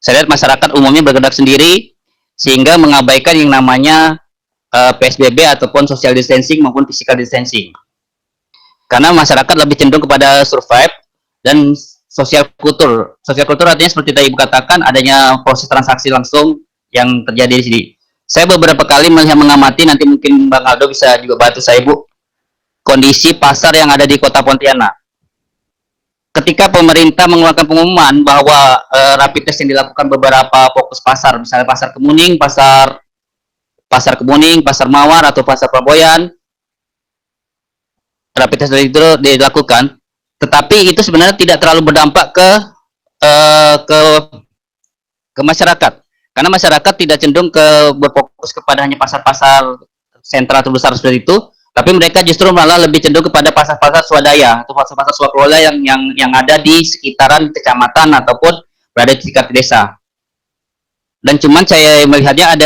Saya lihat masyarakat umumnya bergerak sendiri sehingga mengabaikan yang namanya PSBB ataupun social distancing maupun physical distancing. Karena masyarakat lebih cenderung kepada survive dan social kultur. Social kultur artinya seperti tadi Ibu katakan, adanya proses transaksi langsung yang terjadi di sini. Saya beberapa kali mengamati, nanti mungkin Bang Aldo bisa juga bantu saya, Bu, kondisi pasar yang ada di Kota Pontianak. Ketika pemerintah mengeluarkan pengumuman bahwa rapid test yang dilakukan beberapa fokus pasar, misalnya Pasar Kemuning, Pasar Kemuning, Pasar Mawar, atau Pasar Praboyan, rapid test itu dilakukan, tetapi itu sebenarnya tidak terlalu berdampak ke masyarakat, karena masyarakat tidak cenderung berfokus kepada hanya pasar-pasar sentra terbesar seperti itu, tapi mereka justru malah lebih cenderung kepada pasar-pasar swadaya atau pasar-pasar swakelola yang ada di sekitaran kecamatan ataupun berada di sekitar desa. Dan cuman saya melihatnya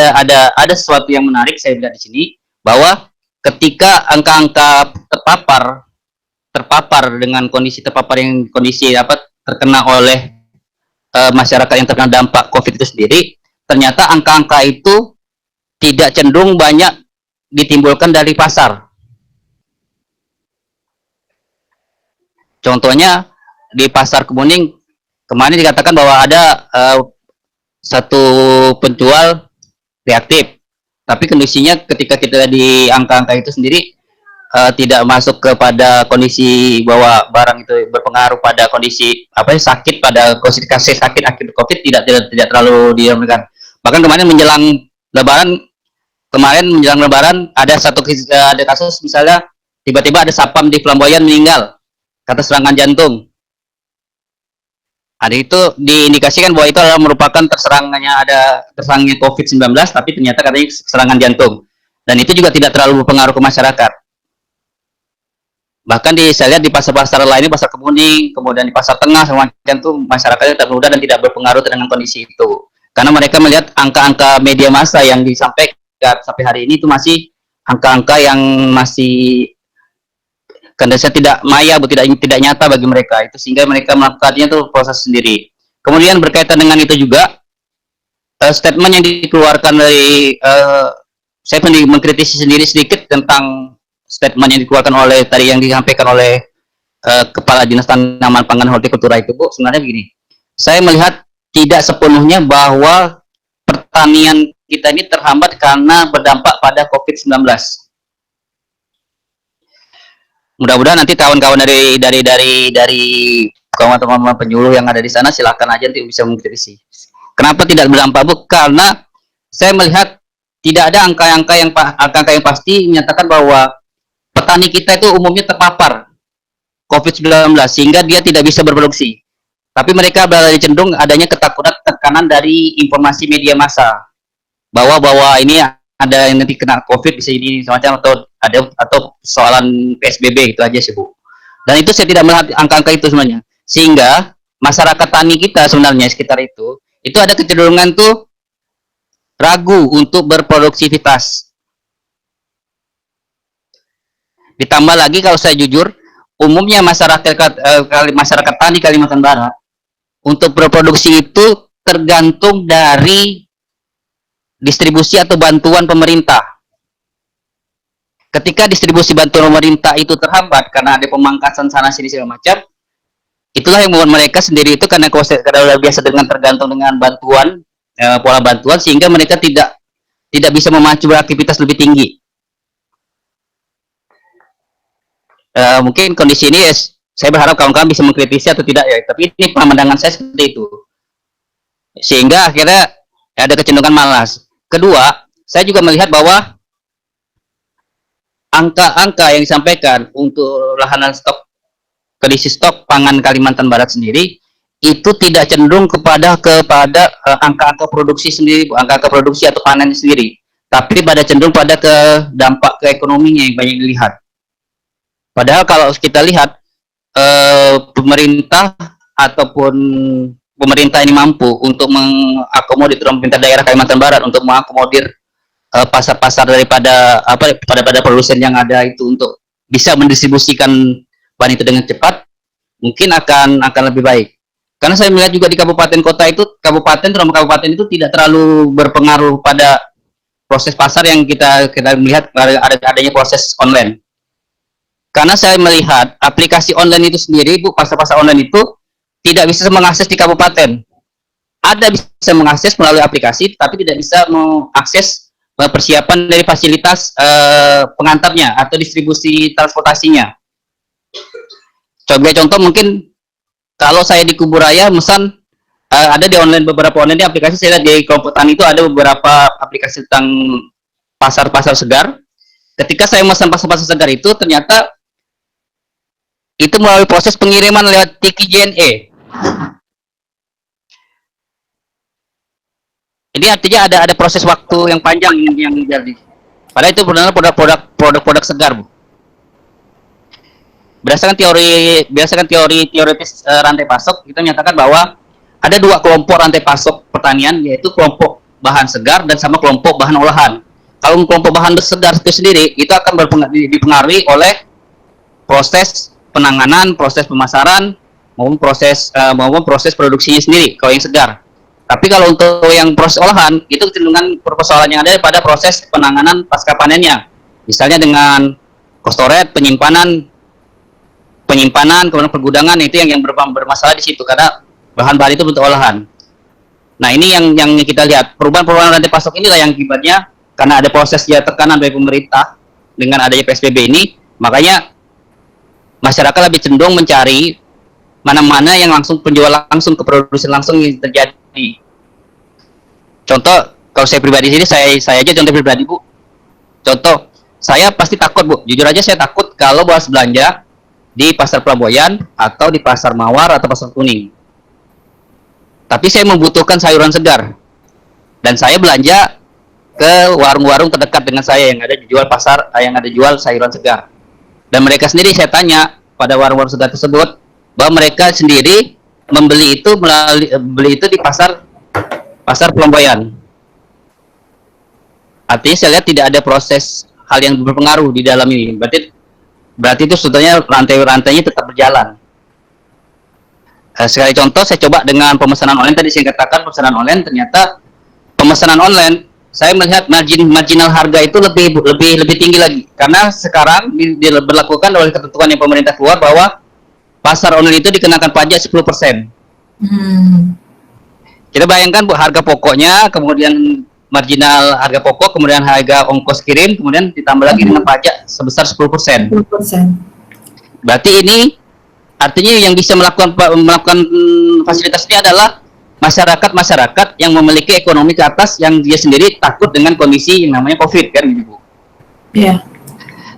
ada sesuatu yang menarik saya lihat di sini, bahwa ketika angka-angka terpapar dengan kondisi terkena oleh masyarakat yang terkena dampak COVID itu sendiri, ternyata angka-angka itu tidak cenderung banyak ditimbulkan dari pasar. Contohnya di Pasar Kemuning kemarin dikatakan bahwa ada satu penjual reaktif, tapi kondisinya ketika kita di angka-angka itu sendiri tidak masuk kepada kondisi bahwa barang itu berpengaruh pada kondisi sakit, pada kondisi sakit akibat COVID, tidak terlalu diamkan. Bahkan kemarin menjelang Lebaran ada kasus misalnya tiba-tiba ada satpam di Flamboyan meninggal karena serangan jantung. Ada itu diindikasikan bahwa itu adalah merupakan terserangnya COVID-19, tapi ternyata katanya serangan jantung. Dan itu juga tidak terlalu berpengaruh ke masyarakat. Bahkan saya lihat di pasar-pasar lainnya, pasar Kemuning, kemudian di pasar tengah, semacam itu masyarakatnya tetap mudah dan tidak berpengaruh dengan kondisi itu. Karena mereka melihat angka-angka media massa yang disampaikan sampai hari ini itu masih angka-angka yang masih kondisinya tidak maya, tidak nyata bagi mereka. Itu sehingga mereka melakukannya itu proses sendiri. Kemudian berkaitan dengan itu juga statement yang dikeluarkan dari saya mengkritisi sendiri sedikit tentang statement yang dikeluarkan oleh tadi yang disampaikan oleh Kepala Dinas Tanaman Pangan Hortikultura itu, Bu. Sebenarnya begini, saya melihat tidak sepenuhnya bahwa pertanian kita ini terhambat karena berdampak pada COVID-19. Mudah-mudahan nanti kawan-kawan dari kawan-kawan penyuluh yang ada di sana silakan aja nanti bisa mengkritisi. Kenapa tidak berdampak, Bu? Karena saya melihat tidak ada angka-angka yang pasti menyatakan bahwa petani kita itu umumnya terpapar COVID-19 sehingga dia tidak bisa berproduksi. Tapi mereka berada cenderung adanya ketakutan, tekanan dari informasi media massa bahwa ini ada yang nanti kena COVID bisa ini semacam atau soalan PSBB itu aja sih, Bu. Dan itu saya tidak melihat angka-angka itu sebenarnya. Sehingga masyarakat tani kita sebenarnya sekitar itu ada kecenderungan tuh ragu untuk berproduktivitas. Ditambah lagi kalau saya jujur, umumnya masyarakat tani Kalimantan Barat untuk berproduksi itu tergantung dari distribusi atau bantuan pemerintah. Ketika distribusi bantuan pemerintah itu terhambat karena ada pemangkasan sana sini segala macam, itulah yang membuat mereka sendiri itu karena udah biasa dengan tergantung dengan bantuan, pola bantuan, sehingga mereka tidak bisa memacu beraktivitas lebih tinggi. Mungkin kondisi ini saya berharap kawan-kawan bisa mengkritisi atau tidak ya, tapi ini pandangan saya seperti itu. Sehingga akhirnya ada kecenderungan malas. Kedua, saya juga melihat bahwa angka-angka yang disampaikan untuk lahanan stok, kondisi stok pangan Kalimantan Barat sendiri itu tidak cenderung kepada angka-angka produksi sendiri, angka-angka produksi atau panen sendiri, tapi pada cenderung pada ke dampak ke ekonominya yang banyak dilihat. Padahal kalau kita lihat pemerintah ini mampu untuk mengakomodir pemerintah daerah Kalimantan Barat untuk mengakomodir pasar-pasar daripada pada produsen yang ada itu untuk bisa mendistribusikan bahan itu dengan cepat, mungkin akan lebih baik. Karena saya melihat juga di kabupaten kota itu, terutama kabupaten itu tidak terlalu berpengaruh pada proses pasar yang kita melihat adanya proses online. Karena saya melihat aplikasi online itu sendiri, Bu, pasar-pasar online itu tidak bisa mengakses di kabupaten. Ada bisa mengakses melalui aplikasi, tapi tidak bisa mengakses persiapan dari fasilitas pengantarnya atau distribusi transportasinya. Sebagai contoh mungkin kalau saya di Kuburaya mesan ada di online, beberapa online di aplikasi, saya lihat di kelompok tani itu ada beberapa aplikasi tentang pasar-pasar segar. Ketika saya memesan pasar-pasar segar itu ternyata itu melalui proses pengiriman lewat Tiki JNE. Jadi artinya ada proses waktu yang panjang yang jadi. Padahal itu benar produk segar, Bu. Berdasarkan teoritis rantai pasok, kita menyatakan bahwa ada dua kelompok rantai pasok pertanian, yaitu kelompok bahan segar dan sama kelompok bahan olahan. Kalau kelompok bahan segar itu sendiri, itu akan dipengaruhi oleh proses penanganan, proses pemasaran, maupun proses produksinya sendiri kalau yang segar. Tapi kalau untuk yang proses olahan, itu kecenderungan persoalan yang ada pada proses penanganan pasca panennya. Misalnya dengan kostoret, penyimpanan, kemudian pergudangan, itu yang bermasalah di situ karena bahan-bahan itu bentuk olahan. Nah, ini yang kita lihat. Perubahan rantai pasok inilah yang akibatnya karena ada proses tekanan dari pemerintah dengan adanya PSBB ini, Makanya masyarakat lebih cenderung mencari mana-mana yang langsung penjual langsung ke produsen langsung yang terjadi. Contoh, kalau saya pribadi sini, saya aja contoh pribadi Bu. Contoh, saya pasti takut Bu. Jujur aja saya takut kalau bahas belanja di pasar Pelabuhan atau di pasar Mawar atau pasar Kuning. Tapi saya membutuhkan sayuran segar. Dan saya belanja ke warung-warung terdekat dengan saya yang ada jual yang ada jual sayuran segar. Dan mereka sendiri saya tanya pada warung-warung segar tersebut bahwa mereka sendiri beli itu di pasar Pelabuhan. Artinya saya lihat tidak ada proses hal yang berpengaruh di dalam ini. Berarti itu sebetulnya rantai-rantainya tetap berjalan. Sekali contoh saya coba dengan pemesanan online. Tadi saya katakan pemesanan online, ternyata pemesanan online saya melihat marginal harga itu lebih tinggi lagi, karena sekarang diberlakukan oleh ketentuan yang pemerintah keluar bahwa pasar online itu dikenakan pajak 10%. Kita bayangkan Bu, harga pokoknya, kemudian marginal harga pokok, kemudian harga ongkos kirim, kemudian ditambah lagi dengan pajak sebesar 10%. 10%. Berarti ini artinya yang bisa melakukan fasilitas ini adalah masyarakat yang memiliki ekonomi ke atas, yang dia sendiri takut dengan kondisi yang namanya COVID kan gitu Bu. Iya.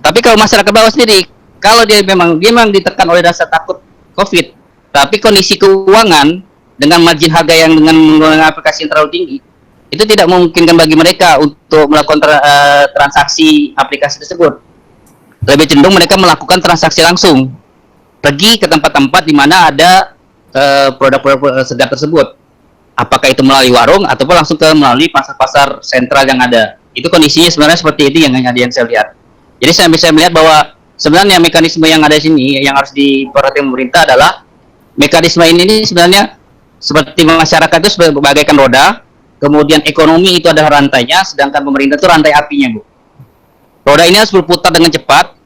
Tapi kalau masyarakat bawah sendiri, kalau dia memang ditekan oleh rasa takut COVID, tapi kondisi keuangan dengan margin harga yang dengan menggunakan aplikasi yang terlalu tinggi, itu tidak memungkinkan bagi mereka untuk melakukan transaksi aplikasi tersebut. Lebih cenderung mereka melakukan transaksi langsung, pergi ke tempat-tempat di mana ada produk-produk segar tersebut. Apakah itu melalui warung ataupun langsung melalui pasar-pasar sentral yang ada. Itu kondisinya sebenarnya seperti itu yang saya lihat. Jadi saya bisa melihat bahwa sebenarnya mekanisme yang ada di sini yang harus diperhatikan pemerintah adalah mekanisme ini sebenarnya seperti masyarakat itu bagaikan roda, kemudian ekonomi itu adalah rantainya, sedangkan pemerintah itu rantai apinya Bu. Roda ini harus berputar dengan cepat,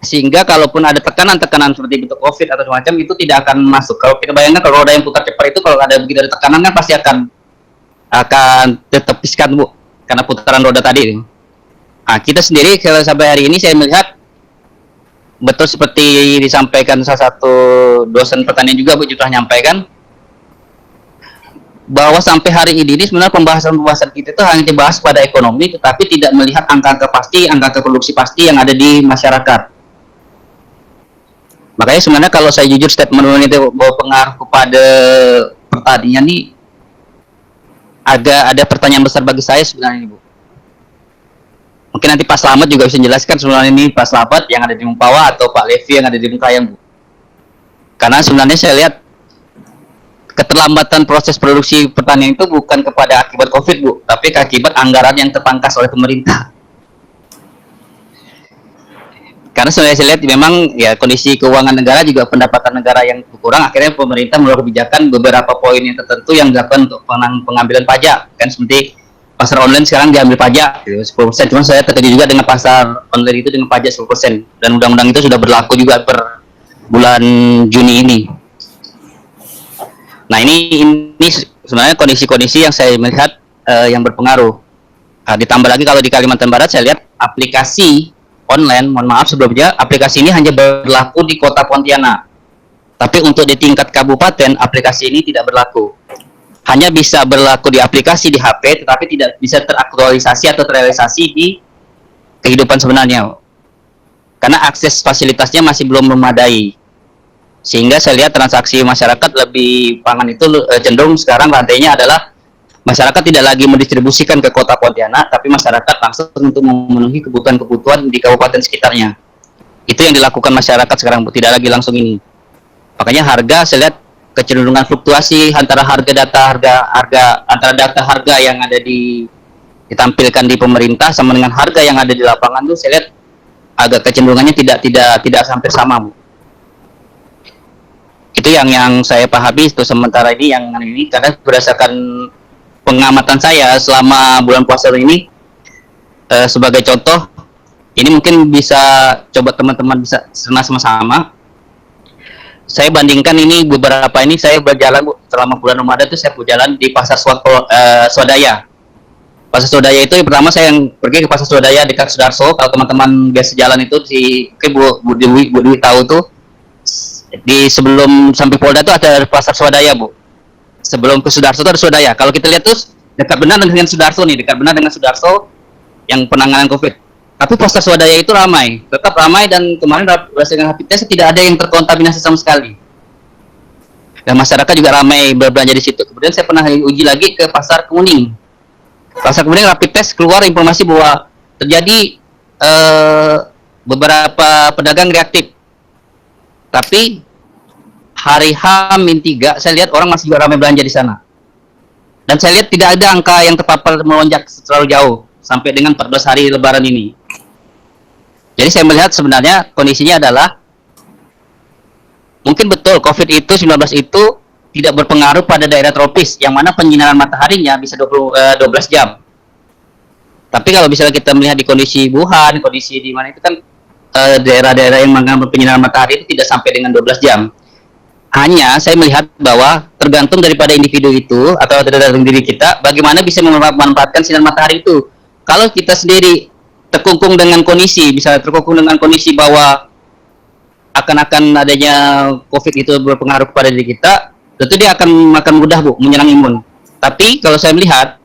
sehingga kalaupun ada tekanan-tekanan seperti bentuk COVID atau semacam itu tidak akan masuk. Kalau kita bayangkan kalau roda yang putar cepat itu, kalau ada begitu ada tekanan kan pasti akan tertepiskan Bu, karena putaran roda tadi. Nah, kita sendiri kalau sampai hari ini saya melihat betul seperti disampaikan salah satu dosen pertanian juga Bu, sudah menyampaikan bahwa sampai hari ini sebenarnya pembahasan kita itu hanya dibahas pada ekonomi, tetapi tidak melihat angka-angka pasti, angka produksi pasti yang ada di masyarakat. Makanya sebenarnya kalau saya jujur statement itu bahwa pengaruh kepada pertanian ini agak ada pertanyaan besar bagi saya sebenarnya Bu. Mungkin nanti Pak Slamet juga bisa menjelaskan sebenarnya ini Pak Slamet yang ada di Mumpawa atau Pak Levi yang ada di Bengkayang Bu. Karena sebenarnya saya lihat keterlambatan proses produksi pertanian itu bukan kepada akibat COVID Bu, tapi akibat anggaran yang terpangkas oleh pemerintah. Karena saya lihat memang ya kondisi keuangan negara juga pendapatan negara yang berkurang, akhirnya pemerintah mengeluarkan kebijakan beberapa poin yang tertentu yang dilakukan untuk pengambilan pajak, kan seperti pasar online sekarang diambil pajak 10%, cuma saya terkejut juga dengan pasar online itu dengan pajak 10%, dan undang-undang itu sudah berlaku juga per bulan Juni ini. Nah ini sebenarnya kondisi-kondisi yang saya melihat yang berpengaruh. Ditambah lagi kalau di Kalimantan Barat saya lihat aplikasi online, mohon maaf sebelumnya, aplikasi ini hanya berlaku di kota Pontianak. Tapi untuk di tingkat kabupaten, aplikasi ini tidak berlaku. Hanya bisa berlaku di aplikasi di HP, tetapi tidak bisa teraktualisasi atau terrealisasi di kehidupan sebenarnya. Karena akses fasilitasnya masih belum memadai. Sehingga saya lihat transaksi masyarakat lebih pangan itu cenderung sekarang rantainya adalah masyarakat tidak lagi mendistribusikan ke kota Pontianak, tapi masyarakat langsung untuk memenuhi kebutuhan-kebutuhan di kabupaten sekitarnya. Itu yang dilakukan masyarakat sekarang, tidak lagi langsung ini. Makanya harga saya lihat kecenderungan fluktuasi antara antara data harga yang ada ditampilkan di pemerintah sama dengan harga yang ada di lapangan tuh saya lihat agak kecenderungannya tidak sampai sama Bu. Itu yang saya pahami itu sementara ini karena berdasarkan pengamatan saya selama bulan puasa ini, sebagai contoh, ini mungkin bisa coba teman-teman bisa sama-sama. Saya bandingkan ini beberapa ini saya berjalan Bu, selama bulan Ramadan itu saya berjalan di pasar swadaya. Pasar Swadaya itu yang pertama saya yang pergi ke Pasar Swadaya dekat Sudarso. Kalau teman-teman biasa jalan itu Bu Dewi tahu tuh, di sebelum sampai Polda tuh ada Pasar Swadaya, Bu. Sebelum ke Sudarso tuh ada Swadaya. Kalau kita lihat tuh dekat benar dengan Sudarso nih, dekat benar dengan Sudarso yang penanganan COVID. Tapi Pasar Swadaya itu ramai, tetap ramai, dan kemarin berdasarkan rapid test tidak ada yang terkontaminasi sama sekali. Dan masyarakat juga ramai berbelanja di situ. Kemudian saya pernah uji lagi ke Pasar Kemuning. Pasar Kemuning rapid test keluar informasi bahwa terjadi beberapa pedagang reaktif. Tapi hari H-3 saya lihat orang masih juga ramai belanja di sana. Dan saya lihat tidak ada angka yang terpapar melonjak terlalu jauh sampai dengan 14 hari Lebaran ini. Jadi saya melihat sebenarnya kondisinya adalah mungkin betul COVID-19 itu tidak berpengaruh pada daerah tropis yang mana penyinaran mataharinya bisa 12 jam. Tapi kalau misalnya kita melihat di kondisi Wuhan, kondisi di mana itu kan daerah-daerah yang mengalami penyinaran matahari itu tidak sampai dengan 12 jam. Hanya saya melihat bahwa tergantung daripada individu itu atau tergantung diri kita bagaimana bisa memanfaatkan sinar matahari itu. Kalau kita sendiri terkungkung dengan kondisi, misalnya terkungkung dengan kondisi bahwa akan adanya COVID itu berpengaruh kepada diri kita, tentu dia akan mudah, Bu, menyerang imun. Tapi kalau saya melihat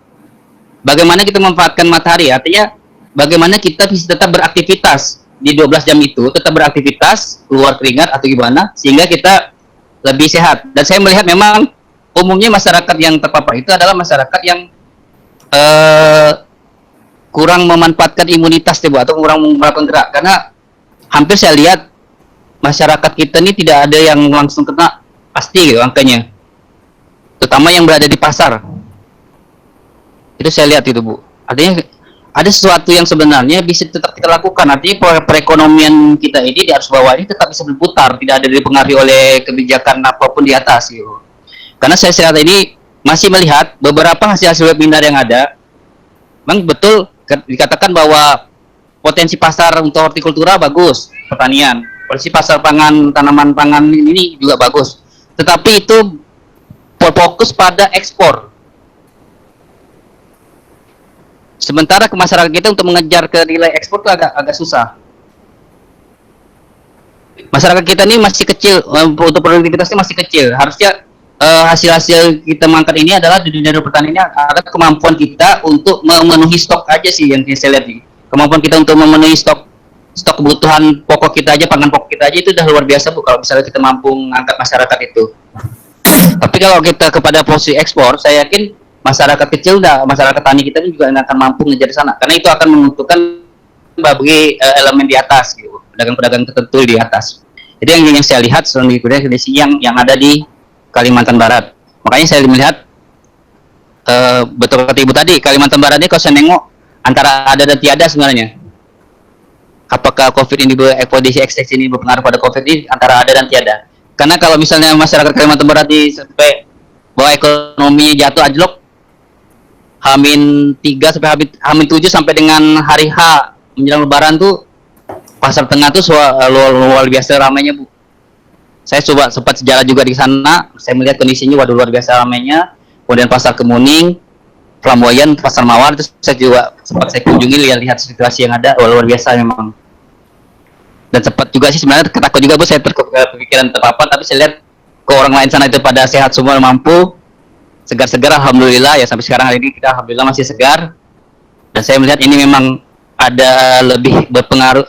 bagaimana kita memanfaatkan matahari, artinya bagaimana kita bisa tetap beraktivitas di 12 jam itu, tetap beraktivitas, keluar keringat atau gimana, sehingga kita lebih sehat. Dan saya melihat memang umumnya masyarakat yang terpapar itu adalah masyarakat yang kurang memanfaatkan imunitas, Bu, atau kurang melakukan gerak. Karena hampir saya lihat masyarakat kita ini tidak ada yang langsung kena pasti gitu angkanya, terutama yang berada di pasar. Itu saya lihat itu, Bu. Artinya ada sesuatu yang sebenarnya bisa tetap kita lakukan. Artinya perekonomian kita ini di arus bawah ini tetap bisa berputar, tidak ada dipengaruhi oleh kebijakan apapun di atas gitu. Karena saya saat ini masih melihat beberapa hasil-hasil webinar yang ada, memang betul dikatakan bahwa potensi pasar untuk hortikultura bagus, pertanian, potensi pasar pangan, tanaman pangan ini juga bagus. Tetapi itu fokus pada ekspor. Sementara ke masyarakat kita untuk mengejar ke nilai ekspor itu agak susah. Masyarakat kita ini masih kecil, untuk produktivitasnya masih kecil. Harusnya hasil-hasil kita mangkat ini adalah di dunia pertanian ini ada kemampuan kita untuk memenuhi stok aja sih yang saya lihat nih. Kemampuan kita untuk memenuhi stok kebutuhan pokok kita aja, pangan pokok kita aja itu udah luar biasa, Bu, kalau misalnya kita mampu mengangkat masyarakat itu. Tapi kalau kita kepada posisi ekspor, saya yakin masyarakat kecil, masyarakat tani kita juga akan mampu ngejar sana, karena itu akan menentukan bagi elemen di atas, gitu, pedagang-pedagang tertentu di atas. Jadi yang saya lihat selain kondisi yang ada di Kalimantan Barat. Makanya saya melihat betul kata Ibu tadi, Kalimantan Barat ini kalau saya nengok antara ada dan tiada sebenarnya. Apakah COVID ini kondisi ekstremis ini berpengaruh pada COVID ini, antara ada dan tiada. Karena kalau misalnya masyarakat Kalimantan Barat sampai bahwa ekonominya jatuh anjlok, H-3 sampai H-7 sampai dengan hari H menjelang Lebaran tuh pasar tengah tuh luar biasa ramainya, Bu. Saya coba sempat sejalan juga di sana, saya melihat kondisinya waduh luar biasa ramainya. Kemudian pasar Kemuning, Flamboyan, pasar Mawar itu saya juga sempat saya kunjungi, lihat situasi yang ada, luar biasa memang. Dan sempat juga sih sebenarnya takut juga, Bu, saya terpikiran terpapar, tapi saya lihat ke orang lain sana itu pada sehat semua, mampu, segar-segar, alhamdulillah ya, sampai sekarang hari ini kita alhamdulillah masih segar. Dan saya melihat ini memang ada lebih berpengaruh,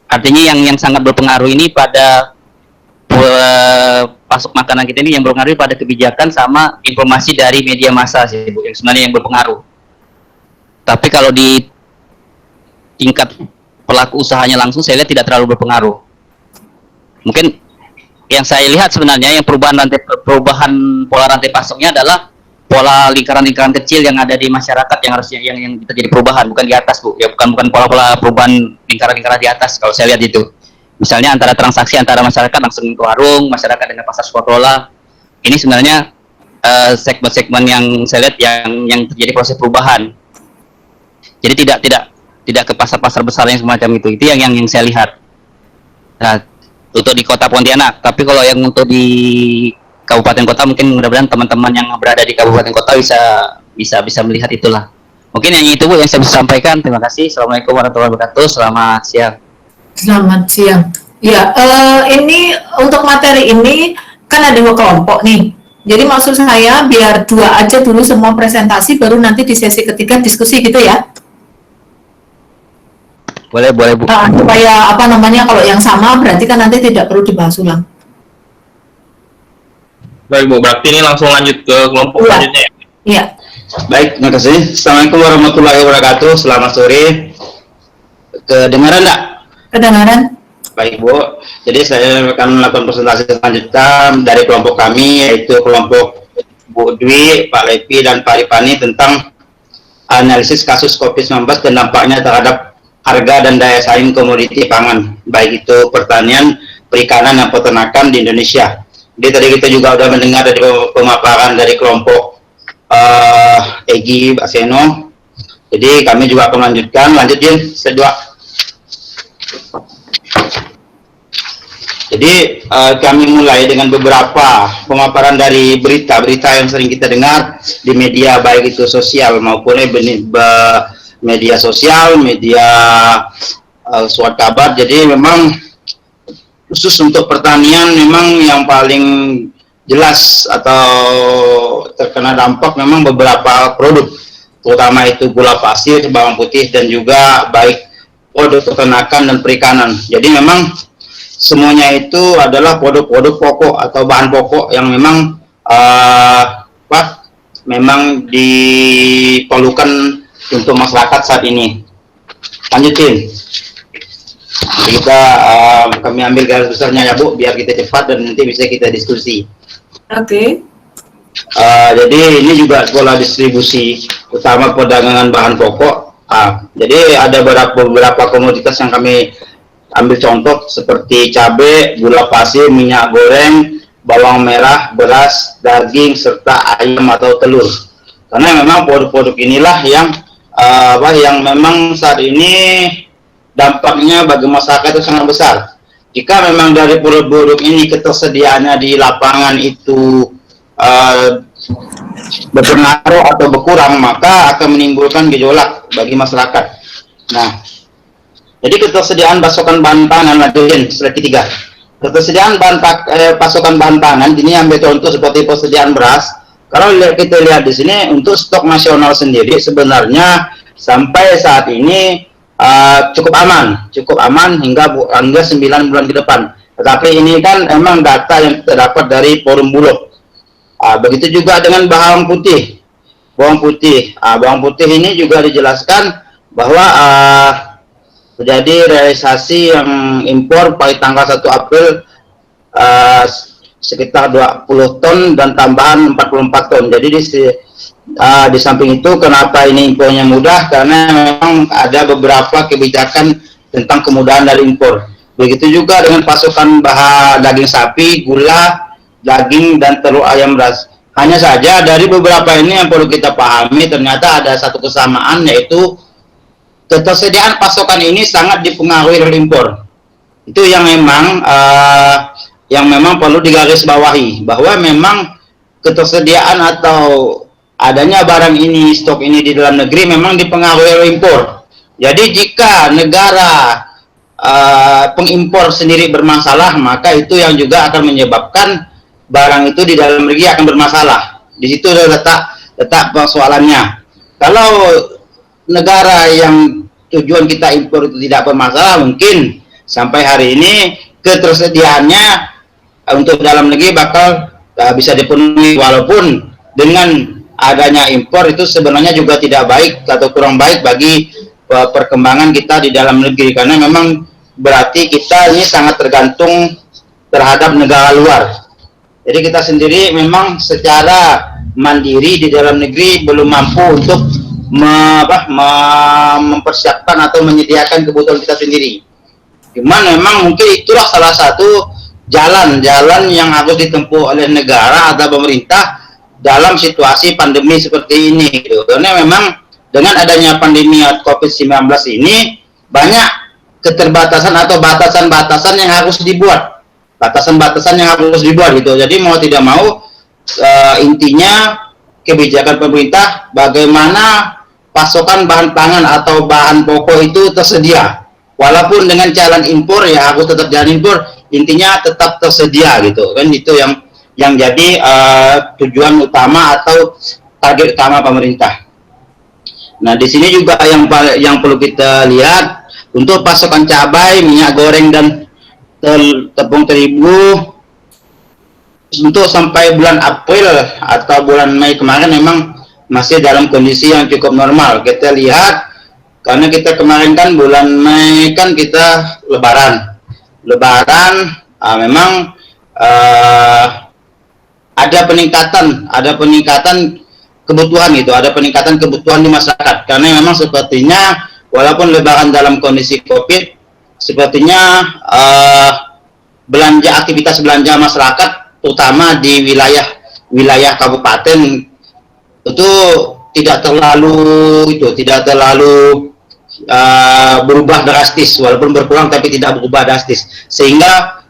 artinya yang sangat berpengaruh ini pada pasok makanan kita ini yang berpengaruh pada kebijakan sama informasi dari media massa sih, Bu, yang sebenarnya yang berpengaruh. Tapi kalau di tingkat pelaku usahanya langsung saya lihat tidak terlalu berpengaruh. Mungkin yang saya lihat sebenarnya yang perubahan pola rantai pasoknya adalah pola lingkaran-lingkaran kecil yang ada di masyarakat yang harusnya yang terjadi perubahan, bukan di atas, Bu. Ya bukan pola perubahan lingkaran-lingkaran di atas kalau saya lihat itu. Misalnya antara transaksi antara masyarakat langsung ke warung, masyarakat dengan pasar swasembada. Ini sebenarnya segmen-segmen yang saya lihat yang terjadi proses perubahan. Jadi tidak ke pasar-pasar besar yang semacam itu. Itu yang saya lihat. Nah, untuk di Kota Pontianak. Tapi kalau yang untuk di kabupaten kota mungkin mudah-mudahan teman-teman yang berada di kabupaten kota bisa melihat itulah. Mungkin yang itu Bu yang saya bisa sampaikan. Terima kasih. Assalamualaikum warahmatullahi wabarakatuh. Selamat siang. Selamat siang. Ya, ini untuk materi ini kan ada 2 kelompok nih. Jadi maksud saya biar 2 aja dulu semua presentasi, baru nanti di sesi ketiga diskusi gitu ya. Boleh Bu. Supaya apa namanya, kalau yang sama berarti kan nanti tidak perlu dibahas ulang. Baik Bu, berarti ini langsung lanjut ke kelompok Iya. selanjutnya ya? Iya. Baik, terima kasih. Assalamualaikum warahmatullahi wabarakatuh. Selamat sore. Kedengaran enggak? Kedengaran? Baik Bu, jadi saya akan melakukan presentasi selanjutnya dari kelompok kami, yaitu kelompok Bu Dwi, Pak Lepi, dan Pak Ripani tentang analisis kasus COVID-19 dan dampaknya terhadap harga dan daya saing komoditi pangan, baik itu pertanian, perikanan, dan peternakan di Indonesia. Jadi tadi kita juga sudah mendengar dari pemaparan dari kelompok Egi Baseno. Jadi kami juga akan melanjutkan, lanjutin sedua. Jadi kami mulai dengan beberapa pemaparan dari berita-berita yang sering kita dengar di media, baik itu sosial maupun media sosial, media surat kabar. Jadi memang khusus untuk pertanian memang yang paling jelas atau terkena dampak memang beberapa produk, terutama itu gula pasir, bawang putih, dan juga baik produk peternakan dan perikanan. Jadi memang semuanya itu adalah produk-produk pokok atau bahan pokok yang memang memang diperlukan untuk masyarakat saat ini. Lanjutin. Kita kami ambil garis besarnya ya Bu, biar kita cepat dan nanti bisa kita diskusi. Oke. Jadi ini juga pola distribusi utama perdagangan bahan pokok. Jadi ada beberapa komoditas yang kami ambil contoh seperti cabai, gula pasir, minyak goreng, bawang merah, beras, daging, serta ayam atau telur. Karena memang produk-produk inilah yang yang memang saat ini dampaknya bagi masyarakat itu sangat besar. Jika memang dari produk-produk ini ketersediaannya di lapangan itu berpengaruh atau berkurang, maka akan menimbulkan gejolak bagi masyarakat. Nah, jadi ketersediaan pasokan bahan pangan, lanjutin slide ketiga. Ketersediaan pasokan bahan pangan ini ambil contoh seperti persediaan beras. Kalau kita lihat di sini untuk stok nasional sendiri sebenarnya sampai saat ini cukup aman hingga 9 bulan ke depan. Tetapi ini kan emang data yang terdapat dari Forum Bulog. Begitu juga dengan bawang putih. Bawang putih ini juga dijelaskan bahwa terjadi realisasi yang impor pada tanggal 1 April sekitar 20 ton dan tambahan 44 ton. Jadi di samping itu kenapa ini impornya mudah, karena memang ada beberapa kebijakan tentang kemudahan dari impor. Begitu juga dengan pasokan bahan daging sapi, gula, daging, dan telur ayam ras. Hanya saja dari beberapa ini yang perlu kita pahami, ternyata ada satu kesamaan, yaitu ketersediaan pasokan ini sangat dipengaruhi oleh impor. Itu yang memang perlu digarisbawahi, bahwa memang ketersediaan atau adanya barang ini, stok ini di dalam negeri memang dipengaruhi oleh impor. Jadi jika negara pengimpor sendiri bermasalah, maka itu yang juga akan menyebabkan barang itu di dalam negeri akan bermasalah. Di situ letak persoalannya. Kalau negara yang tujuan kita impor itu tidak bermasalah, mungkin sampai hari ini ketersediaannya untuk dalam negeri bakal bisa dipenuhi, walaupun dengan adanya impor itu sebenarnya juga tidak baik atau kurang baik bagi perkembangan kita di dalam negeri, karena memang berarti kita ini sangat tergantung terhadap negara luar. Jadi kita sendiri memang secara mandiri di dalam negeri belum mampu untuk mempersiapkan atau menyediakan kebutuhan kita sendiri. Cuman memang mungkin itulah salah satu jalan yang harus ditempuh oleh negara atau pemerintah dalam situasi pandemi seperti ini, gitu. Karena memang dengan adanya pandemi COVID-19 ini banyak keterbatasan atau batasan-batasan yang harus dibuat. Gitu. Jadi mau tidak mau intinya kebijakan pemerintah bagaimana pasokan bahan pangan atau bahan pokok itu tersedia. Walaupun dengan jalan impor, ya aku tetap jalan impor, intinya tetap tersedia gitu kan. Itu yang jadi tujuan utama atau target utama pemerintah. Nah, di sini juga yang perlu kita lihat untuk pasokan cabai, minyak goreng dan tepung terigu untuk sampai bulan April atau bulan Mei kemarin memang masih dalam kondisi yang cukup normal. Kita lihat karena kita kemarin kan bulan Mei kan kita lebaran, memang ada peningkatan kebutuhan gitu, ada peningkatan kebutuhan di masyarakat karena memang sepertinya walaupun lebaran dalam kondisi Covid, sepertinya aktivitas belanja masyarakat terutama di wilayah kabupaten itu tidak terlalu berubah drastis, walaupun berkurang tapi tidak berubah drastis, sehingga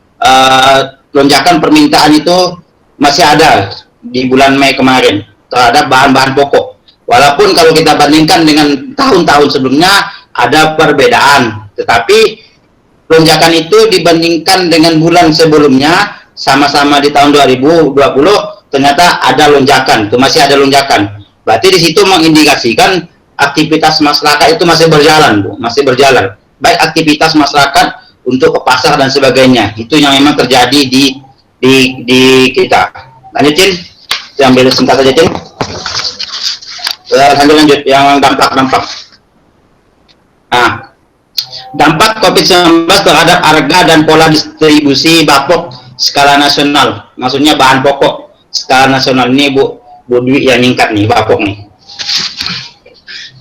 lonjakan permintaan itu masih ada di bulan Mei kemarin terhadap bahan-bahan pokok. Walaupun kalau kita bandingkan dengan tahun-tahun sebelumnya ada perbedaan, tetapi lonjakan itu dibandingkan dengan bulan sebelumnya sama-sama di tahun 2020 ternyata ada lonjakan, itu masih ada lonjakan. Berarti di situ mengindikasikan aktivitas masyarakat itu masih berjalan, Bu, masih berjalan. Baik aktivitas masyarakat untuk ke pasar dan sebagainya. Itu yang memang terjadi di kita. Lanjutin, yang ambil singkat saja, Cin. Lanjut yang dampak. Nah, dampak COVID-19 terhadap harga dan pola distribusi bapok skala nasional. Maksudnya bahan pokok skala nasional ini, Bu Dwi yang meningkat nih, bapok nih.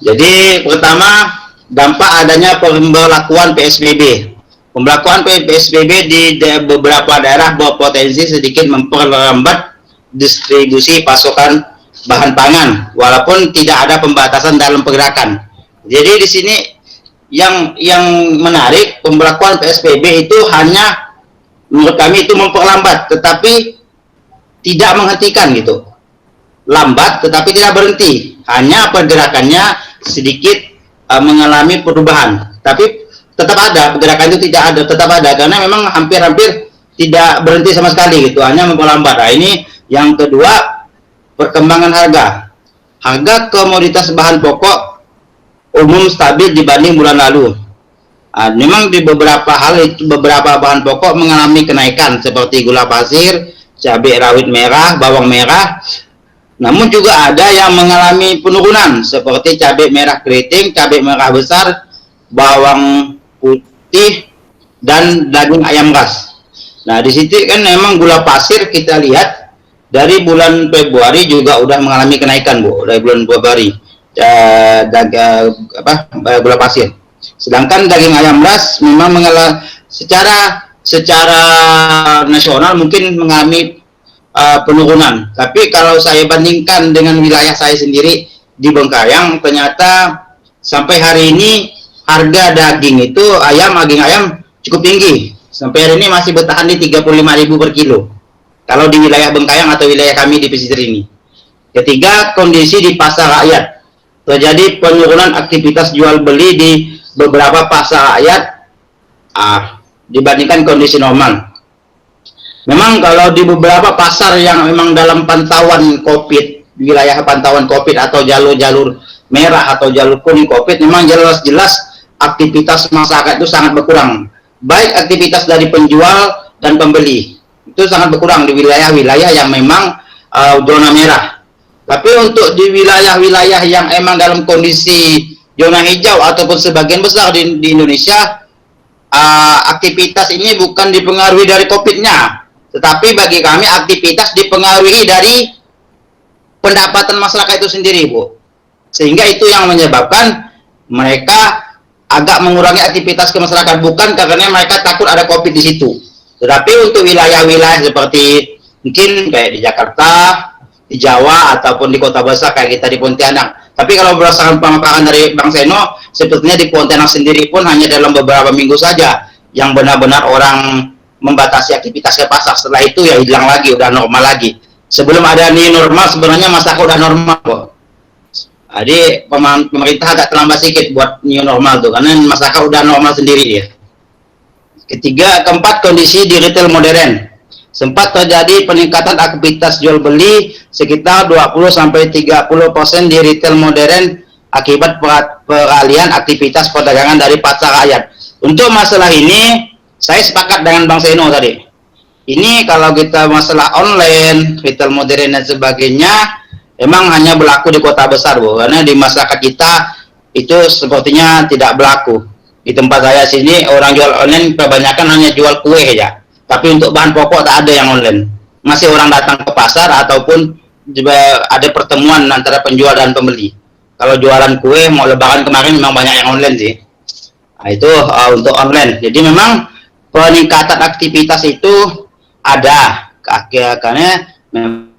Jadi pertama, dampak adanya pemberlakuan PSBB. Pemberlakuan PSBB di beberapa daerah berpotensi sedikit memperlambat distribusi pasokan bahan pangan, walaupun tidak ada pembatasan dalam pergerakan. Jadi di sini yang menarik, pemberlakuan PSBB itu hanya menurut kami itu memperlambat, tetapi tidak menghentikan gitu. Lambat tetapi tidak berhenti, hanya pergerakannya sedikit mengalami perubahan, tapi tetap ada pergerakan itu, tetap ada karena memang hampir-hampir tidak berhenti sama sekali gitu, hanya memperlambat. Nah, ini yang kedua, perkembangan harga komoditas bahan pokok umum stabil dibanding bulan lalu. Nah, memang di beberapa bahan pokok mengalami kenaikan seperti gula pasir, cabai rawit merah, bawang merah. Namun juga ada yang mengalami penurunan seperti cabai merah keriting, cabai merah besar, bawang putih, dan daging ayam ras. Nah, di situ kan memang gula pasir kita lihat dari bulan Februari juga udah mengalami kenaikan, Bu, dari bulan Februari gula pasir. Sedangkan daging ayam ras memang mengalami secara nasional mungkin mengalami penurunan. Tapi kalau saya bandingkan dengan wilayah saya sendiri di Bengkayang, ternyata sampai hari ini harga daging itu daging ayam cukup tinggi. Sampai hari ini masih bertahan di 35.000 per kilo. Kalau di wilayah Bengkayang atau wilayah kami di pesisir ini. Ketiga, kondisi di pasar rakyat. Terjadi penurunan aktivitas jual beli di beberapa pasar rakyat dibandingkan kondisi normal. Memang kalau di beberapa pasar yang memang dalam pantauan COVID, wilayah pantauan COVID atau jalur-jalur merah atau jalur kuning COVID, memang jelas-jelas aktivitas masyarakat itu sangat berkurang. Baik aktivitas dari penjual dan pembeli itu sangat berkurang di wilayah-wilayah yang memang zona merah. Tapi untuk di wilayah-wilayah yang emang dalam kondisi zona hijau ataupun sebagian besar di Indonesia, aktivitas ini bukan dipengaruhi dari COVID-nya, tetapi bagi kami aktivitas dipengaruhi dari pendapatan masyarakat itu sendiri, Bu. Sehingga itu yang menyebabkan mereka agak mengurangi aktivitas ke masyarakat, bukan karena mereka takut ada COVID di situ. Tetapi untuk wilayah-wilayah seperti mungkin kayak di Jakarta, di Jawa, ataupun di kota besar kayak kita di Pontianak. Tapi kalau berdasarkan pemaparan dari Bang Seno, sebetulnya di Pontianak sendiri pun hanya dalam beberapa minggu saja yang benar-benar orang membatasi aktivitas ke pasar. Setelah itu ya hilang lagi, udah normal lagi. Sebelum ada new normal sebenarnya masyarakat udah normal kok. Jadi pemerintah agak terlambat sedikit buat new normal tuh, karena masyarakat udah normal sendiri ya. Keempat, kondisi di retail modern. Sempat terjadi peningkatan aktivitas jual beli sekitar 20-30% di retail modern akibat peralihan aktivitas perdagangan dari pasar rakyat. Untuk masalah ini, saya sepakat dengan Bang Seno tadi. Ini kalau kita masalah online, retail modern dan sebagainya, emang hanya berlaku di kota besar, Bu. Karena di masyarakat kita itu sepertinya tidak berlaku. Di tempat saya sini, orang jual online kebanyakan hanya jual kue ya. Tapi untuk bahan pokok tak ada yang online. Masih orang datang ke pasar ataupun juga ada pertemuan antara penjual dan pembeli. Kalau jualan kue, mau lebaran kemarin memang banyak yang online sih. Nah, itu untuk online. Jadi memang peningkatan aktivitas itu ada. Karena memang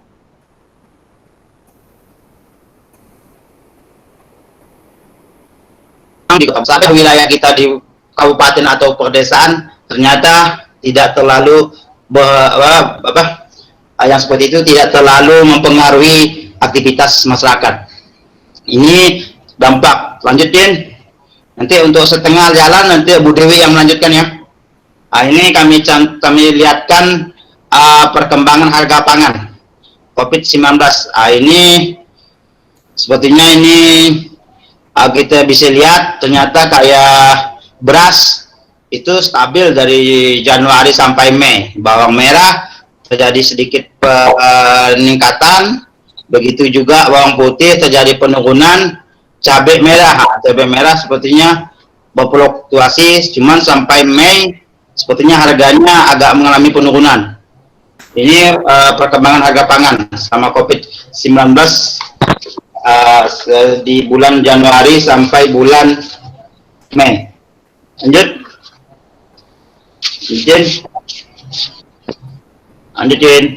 sampai wilayah kita di kabupaten atau perdesaan ternyata tidak terlalu yang seperti itu tidak terlalu mempengaruhi aktivitas masyarakat. Ini dampak. Lanjutin. Nanti untuk setengah jalan nanti Bu Dewi yang melanjutkan ya. Nah, ini kami lihatkan perkembangan harga pangan COVID-19. Nah, ini sepertinya ini kita bisa lihat ternyata kayak beras itu stabil dari Januari sampai Mei. Bawang merah terjadi sedikit peningkatan, begitu juga bawang putih terjadi penurunan. Cabai merah sepertinya berfluktuasi, cuman sampai Mei sepertinya harganya agak mengalami penurunan. Ini perkembangan harga pangan sama COVID-19 di bulan Januari sampai bulan Mei. Lanjutin.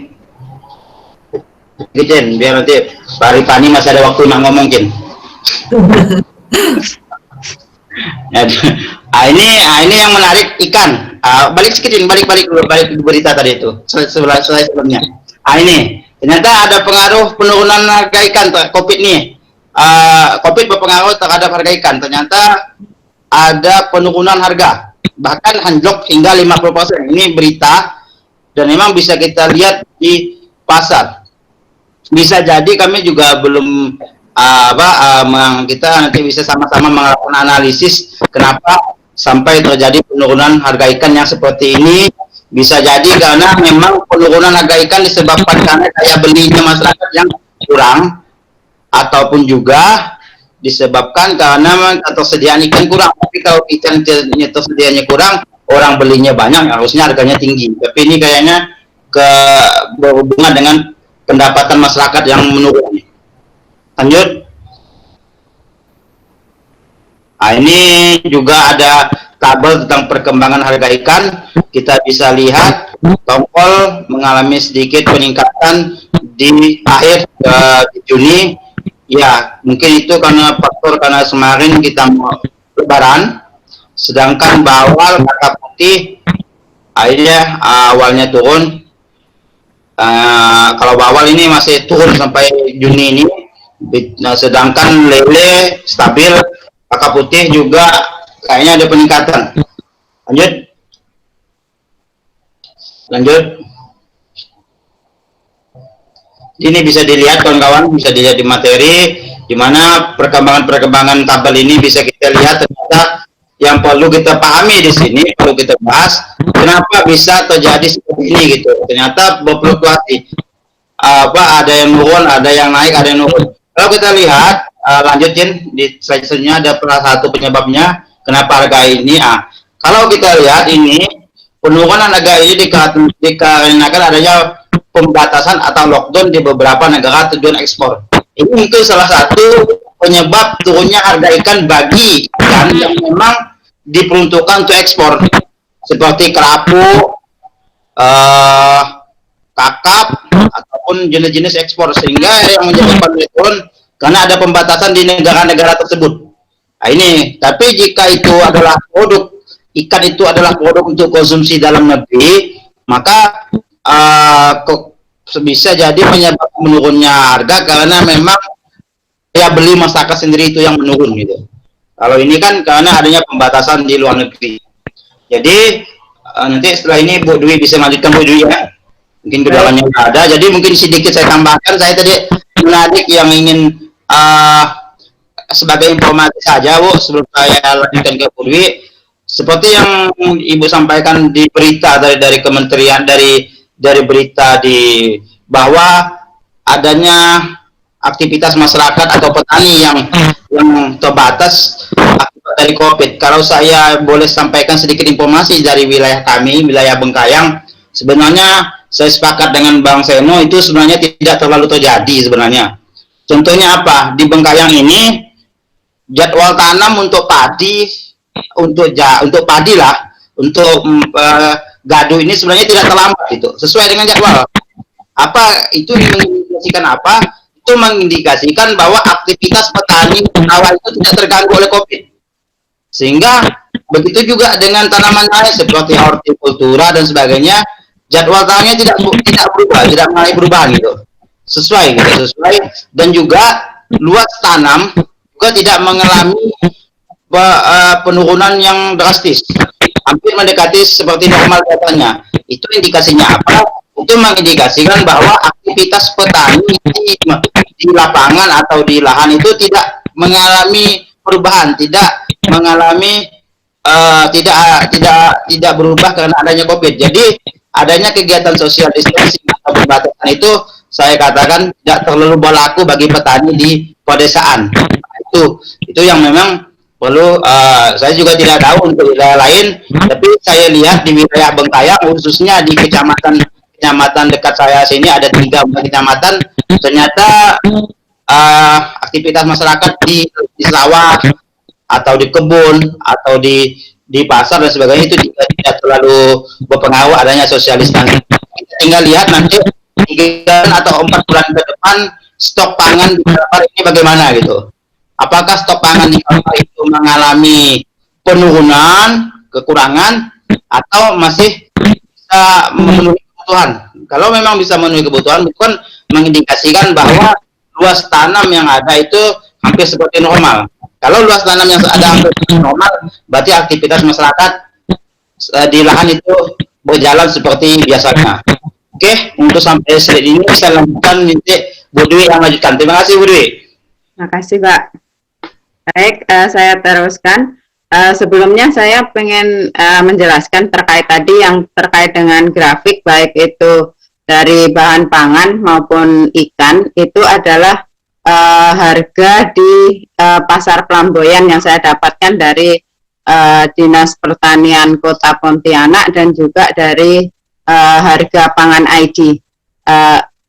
Biar nanti Pak Ripani masih ada waktu nak ngomongin. Ini yang menarik ikan. Balik berita tadi itu sebelumnya. Ini ternyata ada pengaruh penurunan harga ikan COVID nih. COVID berpengaruh terhadap harga ikan. Ternyata ada penurunan harga, bahkan anjlok hingga 50%. Ini berita dan memang bisa kita lihat di pasar. Bisa jadi kami juga belum kita nanti bisa sama-sama melakukan analisis kenapa sampai terjadi penurunan harga ikan yang seperti ini. Bisa jadi karena memang penurunan harga ikan disebabkan karena daya belinya masyarakat yang kurang, ataupun juga disebabkan karena ketersediaan ikan kurang. Tapi kalau ikan tersediaannya kurang, orang belinya banyak, harusnya harganya tinggi. Tapi ini kayaknya berhubungan dengan pendapatan masyarakat yang menurun. Lanjut. Nah, ini juga ada tabel tentang perkembangan harga ikan. Kita bisa lihat tongkol mengalami sedikit peningkatan di akhir Juni. Ya, mungkin itu karena faktor karena kemarin kita mau lebaran. Sedangkan bawal kakap putih akhirnya awalnya turun. Kalau bawal ini masih turun sampai Juni ini. Nah, sedangkan lele stabil, kakap putih juga kayaknya ada peningkatan. Lanjut. Ini bisa dilihat kawan-kawan, bisa dilihat di materi, di mana perkembangan tabel ini bisa kita lihat. Ternyata yang perlu kita pahami di sini, perlu kita bahas, kenapa bisa terjadi seperti ini gitu. Ternyata berfluktuasi. Ada yang turun, ada yang naik, ada yang turun. Kalau kita lihat, lanjutin di slide-nya ada salah satu penyebabnya kenapa harga ini. Kalau kita lihat ini penurunan harga ini dikarenakan adanya pembatasan atau lockdown di beberapa negara tujuan ekspor. Ini mungkin salah satu penyebab turunnya harga ikan bagi ikan yang memang diperuntukkan untuk ekspor, seperti kerapu, kakap, ataupun jenis-jenis ekspor, sehingga yang menyebabkan turun karena ada pembatasan di negara-negara tersebut. Nah, ini, tapi jika itu adalah produk ikan, itu adalah produk untuk konsumsi dalam negeri, maka bisa jadi menyebabkan menurunnya harga karena memang daya beli masyarakat sendiri itu yang menurun gitu. Kalau ini kan karena adanya pembatasan di luar negeri. Jadi nanti setelah ini Bu Dwi bisa lanjutkan Bu Dwi ya. Mungkin kedalamnya nggak ada. Jadi mungkin sedikit saya tambahkan. Saya tadi menarik yang ingin sebagai informasi saja Bu sebelum saya lanjutkan ke Bu Dwi. Seperti yang Ibu sampaikan di berita dari kementerian dari berita di bahwa adanya aktivitas masyarakat atau petani yang terbatas akibat dari COVID. Kalau saya boleh sampaikan sedikit informasi dari wilayah kami, wilayah Bengkayang, sebenarnya saya sepakat dengan Bang Seno itu sebenarnya tidak terlalu terjadi sebenarnya. Contohnya apa? Di Bengkayang ini jadwal tanam untuk padi, untuk padi lah, untuk gadu ini sebenarnya tidak terlambat itu, sesuai dengan jadwal. Apa itu mengindikasikan apa? Itu mengindikasikan bahwa aktivitas petani sawah itu tidak terganggu oleh COVID. Sehingga begitu juga dengan tanaman lain seperti hortikultura dan sebagainya, jadwal tanamnya tidak berubah, tidak mengalami perubahan gitu. Sesuai dan juga luas tanam juga tidak mengalami penurunan yang drastis. Hampir mendekati seperti normal katanya. Itu indikasinya apa? Itu mengindikasikan bahwa aktivitas petani di lapangan atau di lahan itu tidak mengalami perubahan, tidak mengalami tidak berubah karena adanya COVID. Jadi adanya kegiatan social distancing atau pembatasan itu saya katakan tidak terlalu berlaku bagi petani di pedesaan. Itu yang memang perlu saya juga tidak tahu untuk wilayah lain, tapi saya lihat di wilayah Bengkayang khususnya di kecamatan dekat saya sini ada 3 kecamatan, ternyata aktivitas masyarakat di sawah atau di kebun atau di pasar dan sebagainya itu tidak terlalu berpengaruh adanya social distancing. Kita tinggal lihat nanti 3 atau 4 bulan ke depan stok pangan di Kalpar ini bagaimana gitu. Apakah stok pangan di Kalpar itu mengalami penurunan, kekurangan, atau masih bisa memenuhi kebutuhan? Kalau memang bisa memenuhi kebutuhan, bukan mengindikasikan bahwa luas tanam yang ada itu hampir seperti normal. Kalau luas tanam yang ada hampir seperti normal, berarti aktivitas masyarakat di lahan itu berjalan seperti biasanya. Oke, untuk sampai slide ini saya lanjutkan nanti Bu Dwi yang lanjutkan. Terima kasih Bu Dwi. Terima kasih Pak. Baik, saya teruskan. Sebelumnya saya pengen menjelaskan terkait tadi yang terkait dengan grafik, baik itu dari bahan pangan maupun ikan, itu adalah harga di pasar Pelamboyan yang saya dapatkan dari Dinas Pertanian Kota Pontianak dan juga dari harga pangan ID.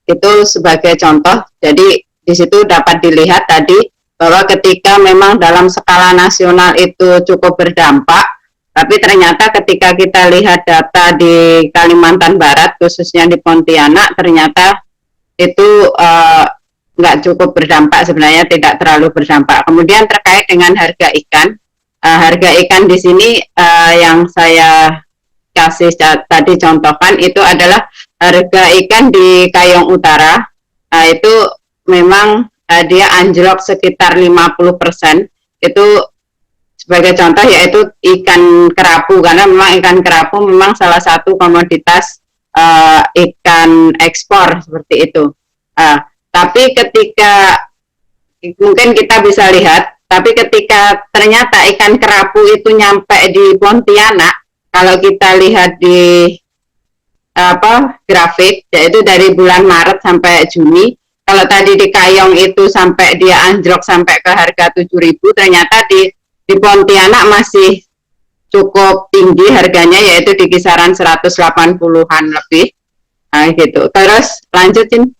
Itu sebagai contoh, jadi di situ dapat dilihat tadi bahwa ketika memang dalam skala nasional itu cukup berdampak, tapi ternyata ketika kita lihat data di Kalimantan Barat, khususnya di Pontianak, ternyata itu nggak cukup berdampak, sebenarnya tidak terlalu berdampak. Kemudian terkait dengan harga ikan di sini yang saya kasih tadi contohkan itu adalah harga ikan di Kayong Utara, itu memang dia anjlok sekitar 50%. Itu sebagai contoh yaitu ikan kerapu, karena memang ikan kerapu memang salah satu komoditas ikan ekspor seperti itu. Tapi ketika mungkin kita bisa lihat, tapi ketika ternyata ikan kerapu itu nyampe di Pontianak, kalau kita lihat di grafik, yaitu dari bulan Maret sampai Juni, kalau tadi di Kayong itu sampai dia anjlok sampai ke harga 7.000, ternyata di Pontianak masih cukup tinggi harganya, yaitu di kisaran 180-an lebih. Gitu. Terus lanjutin.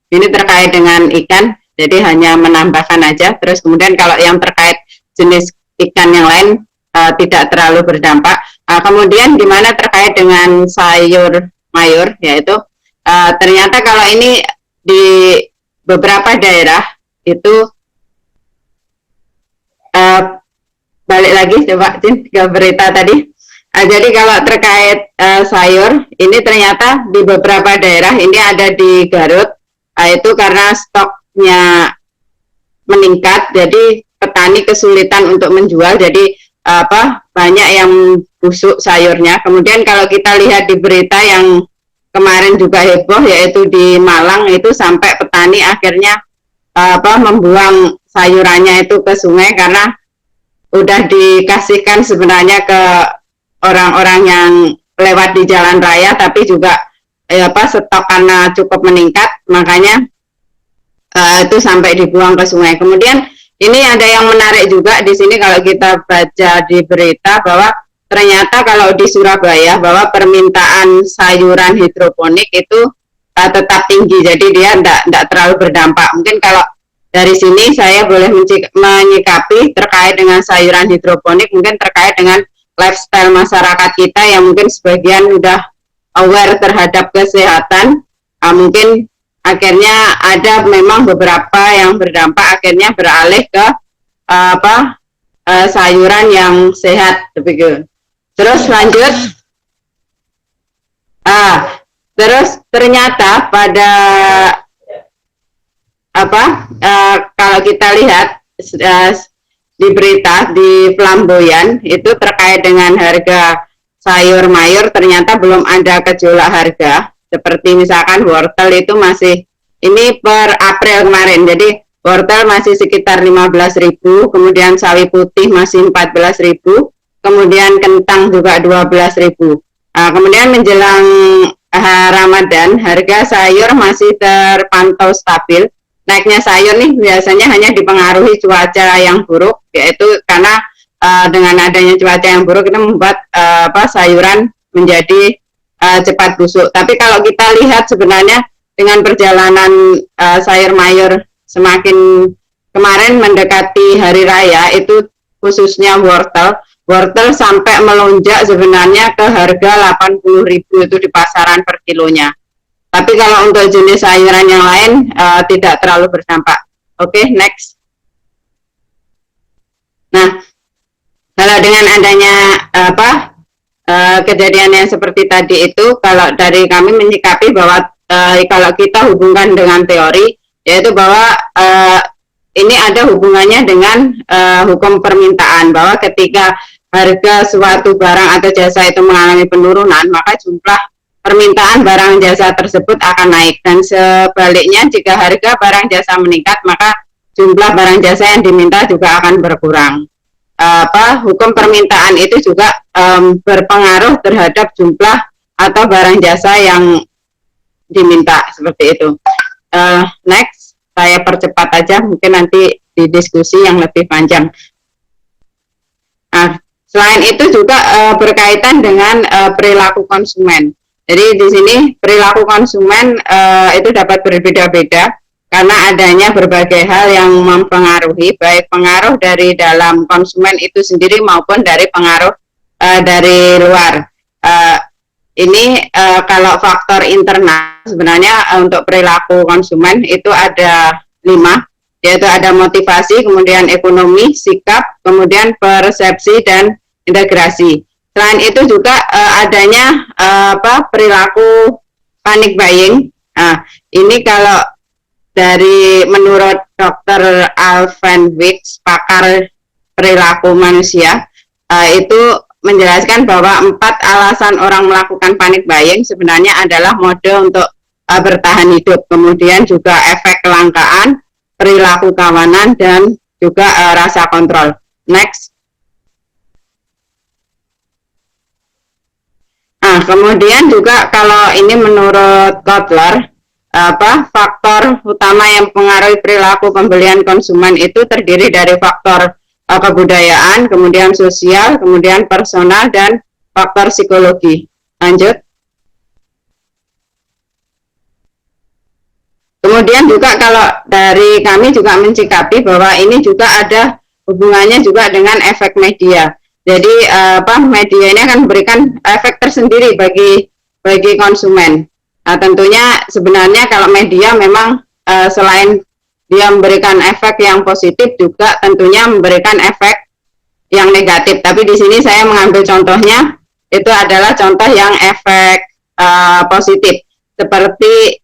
Ini terkait dengan ikan, jadi hanya menambahkan aja. Terus kemudian kalau yang terkait jenis ikan yang lain tidak terlalu berdampak. Kemudian gimana terkait dengan sayur mayur, yaitu ternyata kalau ini di beberapa daerah itu balik lagi coba Cin ke berita tadi. Jadi kalau terkait sayur ini ternyata di beberapa daerah ini ada di Garut, itu karena stoknya meningkat, jadi petani kesulitan untuk menjual, jadi banyak yang busuk sayurnya. Kemudian kalau kita lihat di berita yang kemarin juga heboh, yaitu di Malang, itu sampai petani akhirnya membuang sayurannya itu ke sungai karena udah dikasihkan sebenarnya ke orang-orang yang lewat di jalan raya, tapi juga stok karena cukup meningkat, makanya itu sampai dibuang ke sungai. Kemudian ini ada yang menarik juga di sini kalau kita baca di berita bahwa ternyata kalau di Surabaya bahwa permintaan sayuran hidroponik itu tetap tinggi, jadi dia tidak terlalu berdampak. Mungkin kalau dari sini saya boleh menyikapi terkait dengan sayuran hidroponik, mungkin terkait dengan lifestyle masyarakat kita yang mungkin sebagian udah aware terhadap kesehatan, mungkin akhirnya ada memang beberapa yang berdampak akhirnya beralih ke sayuran yang sehat begitu. Terus lanjut, terus ternyata pada kalau kita lihat di berita di Flamboyan itu terkait dengan harga sayur mayur, ternyata belum ada gejolak harga. Seperti misalkan wortel itu masih, ini per April kemarin, jadi wortel masih sekitar 15.000, kemudian sawi putih masih 14.000, kemudian kentang juga 12.000. Kemudian menjelang Ramadan, harga sayur masih terpantau stabil. Naiknya sayur nih biasanya hanya dipengaruhi cuaca yang buruk, yaitu karena dengan adanya cuaca yang buruk itu membuat sayuran menjadi cepat busuk. Tapi kalau kita lihat sebenarnya dengan perjalanan sayur mayur semakin kemarin mendekati hari raya, itu khususnya wortel sampai melonjak sebenarnya ke harga 80.000 itu di pasaran per kilonya. Tapi kalau untuk jenis sayuran yang lain tidak terlalu berdampak. Oke, next. Nah, kalau dengan adanya kejadian yang seperti tadi itu, kalau dari kami menyikapi bahwa kalau kita hubungkan dengan teori, yaitu bahwa ini ada hubungannya dengan hukum permintaan, bahwa ketika harga suatu barang atau jasa itu mengalami penurunan, maka jumlah permintaan barang jasa tersebut akan naik, dan sebaliknya jika harga barang jasa meningkat, maka jumlah barang jasa yang diminta juga akan berkurang. Hukum permintaan itu juga berpengaruh terhadap jumlah atau barang jasa yang diminta, seperti itu. Next, saya percepat aja, mungkin nanti di diskusi yang lebih panjang. Selain itu juga berkaitan dengan perilaku konsumen. Jadi di sini perilaku konsumen itu dapat berbeda-beda karena adanya berbagai hal yang mempengaruhi, baik pengaruh dari dalam konsumen itu sendiri maupun dari pengaruh dari luar. Ini kalau faktor internal sebenarnya untuk perilaku konsumen itu ada 5, yaitu ada motivasi, kemudian ekonomi, sikap, kemudian persepsi dan integrasi. Selain itu juga adanya perilaku panic buying. Ini kalau dari menurut Dr. Alvin Wicks, pakar perilaku manusia, itu menjelaskan bahwa 4 alasan orang melakukan panic buying sebenarnya adalah mode untuk bertahan hidup, kemudian juga efek kelangkaan, perilaku kawanan, dan juga rasa kontrol. Next. Kemudian juga kalau ini menurut Kotler, faktor utama yang mempengaruhi perilaku pembelian konsumen itu terdiri dari faktor kebudayaan, kemudian sosial, kemudian personal, dan faktor psikologi. Lanjut. Kemudian juga kalau dari kami juga mencikapi bahwa ini juga ada hubungannya juga dengan efek media. Jadi media ini akan memberikan efek tersendiri bagi konsumen. Tentunya sebenarnya kalau media memang selain dia memberikan efek yang positif, juga tentunya memberikan efek yang negatif. Tapi di sini saya mengambil contohnya, itu adalah contoh yang efek positif. Seperti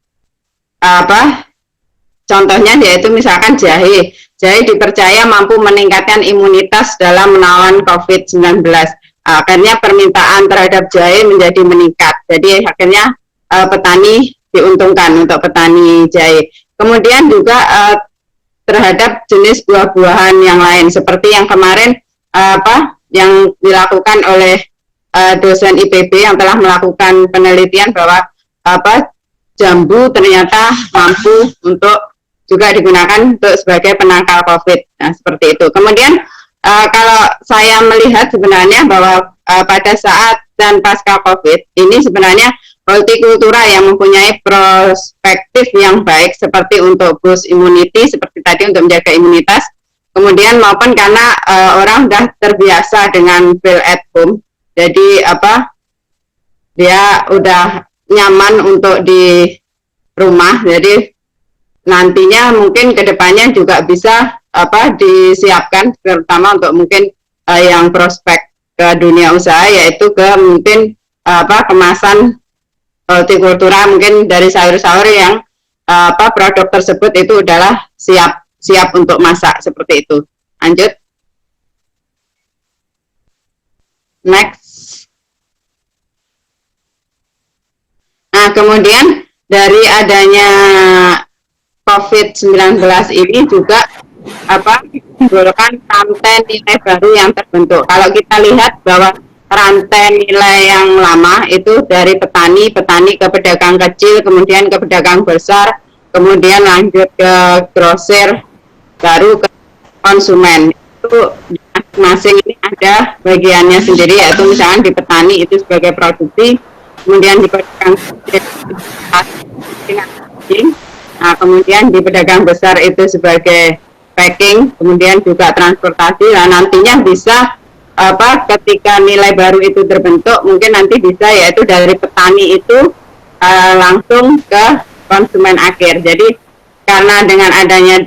contohnya yaitu misalkan jahe. jahe dipercaya mampu meningkatkan imunitas dalam melawan COVID-19. Akhirnya permintaan terhadap jahe menjadi meningkat. Jadi akhirnya petani diuntungkan untuk petani jahe. Kemudian juga terhadap jenis buah-buahan yang lain seperti yang kemarin yang dilakukan oleh dosen IPB yang telah melakukan penelitian bahwa jambu ternyata mampu untuk juga digunakan untuk sebagai penangkal COVID. Nah, seperti itu. Kemudian kalau saya melihat sebenarnya bahwa pada saat dan pasca COVID ini sebenarnya hortikultura yang mempunyai perspektif yang baik seperti untuk boost immunity seperti tadi untuk menjaga imunitas. Kemudian maupun karena orang sudah terbiasa dengan feel at home. Jadi dia udah nyaman untuk di rumah, jadi nantinya mungkin kedepannya juga bisa disiapkan terutama untuk mungkin yang prospek ke dunia usaha yaitu ke mungkin kemasan hortikultura mungkin dari sayur-sayur yang produk tersebut itu adalah siap untuk masak seperti itu. Lanjut. Next. Nah, kemudian dari adanya COVID-19 ini juga menimbulkan rantai nilai baru yang terbentuk. Kalau kita lihat bahwa rantai nilai yang lama itu dari petani ke pedagang kecil, kemudian ke pedagang besar, kemudian lanjut ke grosir, baru ke konsumen. Itu masing-masing ini ada bagiannya sendiri, yaitu misalnya di petani itu sebagai produksi, kemudian di pedagang nah, kemudian di pedagang besar itu sebagai packing, kemudian juga transportasi. Nah, nantinya bisa ketika nilai baru itu terbentuk, mungkin nanti bisa yaitu dari petani itu langsung ke konsumen akhir. Jadi karena dengan adanya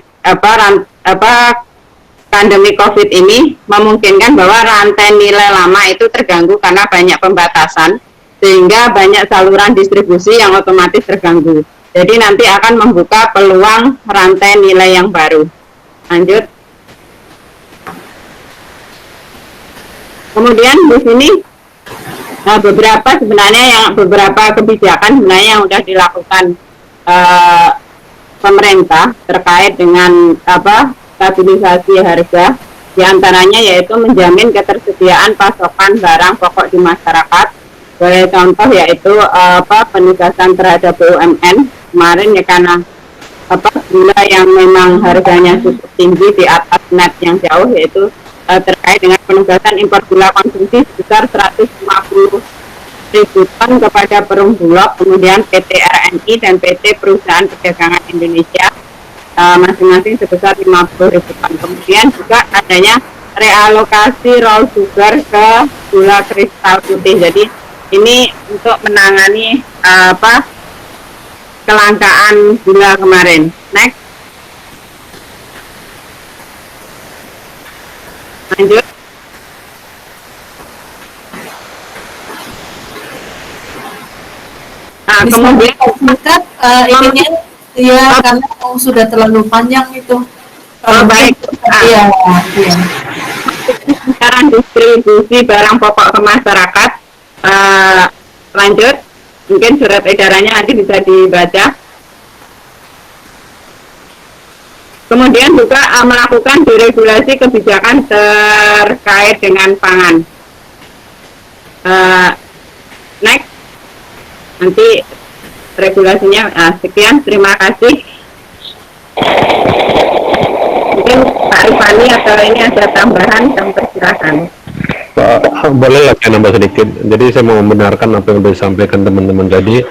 pandemi COVID ini memungkinkan bahwa rantai nilai lama itu terganggu karena banyak pembatasan, sehingga banyak saluran distribusi yang otomatis terganggu. Jadi nanti akan membuka peluang rantai nilai yang baru. Lanjut. Kemudian di sini beberapa kebijakan sebenarnya yang sudah dilakukan pemerintah terkait dengan stabilisasi harga. Di antaranya yaitu menjamin ketersediaan pasokan barang pokok di masyarakat. Sebagai contoh yaitu penugasan terhadap BUMN kemarin ya karena gula yang memang harganya cukup tinggi di atas net yang jauh yaitu terkait dengan penugasan impor gula konsumsi sebesar 150.000 ton kepada Perum Bulog, kemudian PT RNI dan PT Perusahaan Perdagangan Indonesia masing-masing sebesar 50.000 ton. Kemudian juga adanya realokasi raw sugar ke gula kristal putih. Jadi ini untuk menangani kelangkaan gula kemarin. Next. Lanjut. Nah, kemudian singkat ininya ya karena sudah terlalu panjang itu. Baik. Iya. Sekarang distribusi barang pokok ke masyarakat. Lanjut, mungkin surat edarannya nanti bisa dibaca. Kemudian juga melakukan deregulasi kebijakan terkait dengan pangan. Next, nanti regulasinya. Sekian, terima kasih. Mungkin Pak Rifani atau ini ada tambahan, kami persilakan. Boleh lah saya nambah sedikit. Jadi saya mau membenarkan apa yang sudah disampaikan teman-teman. Jadi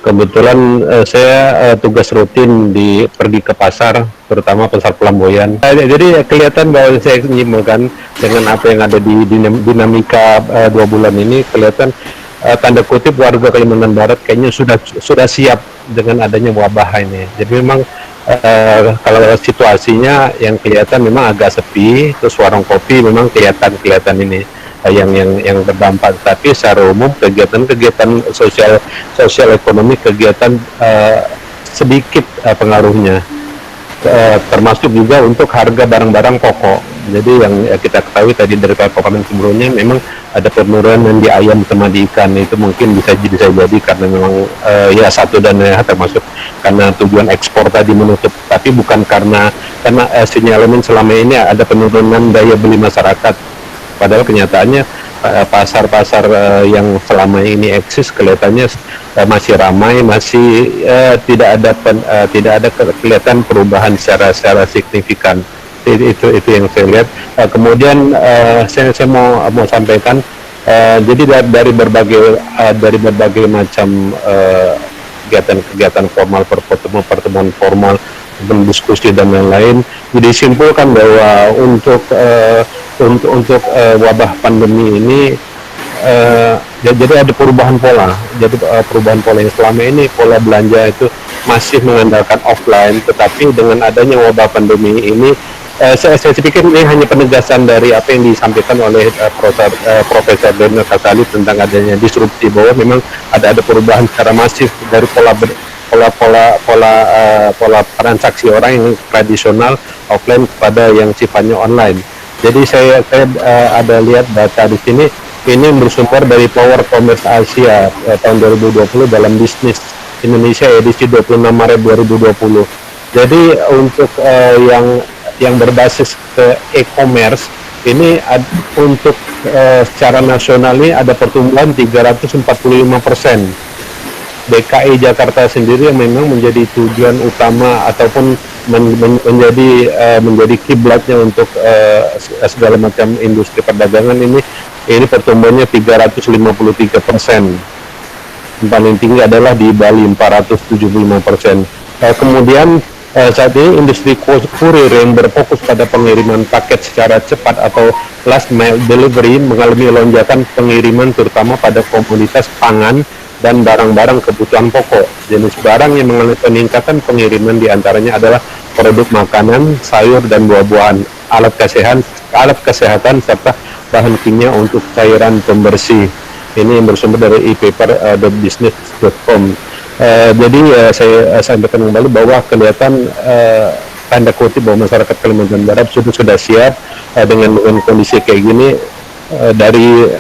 kebetulan saya tugas rutin pergi ke pasar, terutama pasar Pelamboyan. Jadi kelihatan bahwa saya menyimpulkan dengan apa yang ada di dinamika 2 bulan ini, kelihatan tanda kutip warga Kalimantan Barat kayaknya sudah siap dengan adanya wabah ini. Jadi memang kalau situasinya yang kelihatan memang agak sepi, terus warung kopi memang kelihatan ini yang terdampak, tapi secara umum kegiatan sosial ekonomi kegiatan sedikit pengaruhnya. termasuk juga untuk harga barang-barang pokok. Jadi yang kita ketahui tadi dari paparan sebelumnya memang ada penurunan di ayam sama di ikan, itu mungkin bisa jadi karena memang ya satu dan lain termasuk karena tujuan ekspor tadi menutup, tapi bukan karena sinyalemen selama ini ada penurunan daya beli masyarakat. Padahal kenyataannya pasar-pasar yang selama ini eksis kelihatannya masih ramai, masih tidak ada kelihatan perubahan secara signifikan. Itu yang saya lihat. Kemudian saya mau sampaikan, jadi dari berbagai macam kegiatan formal, pertemuan formal, diskusi dan lain-lain, jadi disimpulkan bahwa untuk wabah pandemi ini jadi ada perubahan pola. Jadi perubahan pola yang selama ini pola belanja itu masih mengandalkan offline, tetapi dengan adanya wabah pandemi ini saya pikir ini hanya penegasan dari apa yang disampaikan oleh Profesor Bernard Casali tentang adanya disrupsi, bahwa memang ada perubahan secara masif dari pola transaksi orang yang tradisional offline kepada yang sifatnya online. Jadi saya ada lihat data di sini, ini bersumber dari Power Commerce Asia tahun 2020 dalam bisnis Indonesia edisi 26 Maret 2020. Jadi untuk yang berbasis ke e-commerce ini untuk secara nasional ini ada pertumbuhan 345%. DKI Jakarta sendiri yang memang menjadi tujuan utama ataupun menjadi kiblatnya untuk segala macam industri perdagangan ini pertumbuhannya 353%. Paling tinggi adalah di Bali 475%. Kemudian saat ini industri kurir yang berfokus pada pengiriman paket secara cepat atau last mile delivery mengalami lonjakan pengiriman terutama pada komoditas pangan dan barang-barang kebutuhan pokok. Jenis barang yang mengalami peningkatan pengiriman diantaranya adalah produk makanan, sayur dan buah-buahan, alat kesehatan serta bahan kimia untuk cairan pembersih. Ini yang bersumber dari ePaper.business.com. Jadi saya sampaikan kembali bahwa kelihatan tanda kutip bahwa masyarakat Kalimantan Barat sudah siap dengan kondisi kayak gini. Dari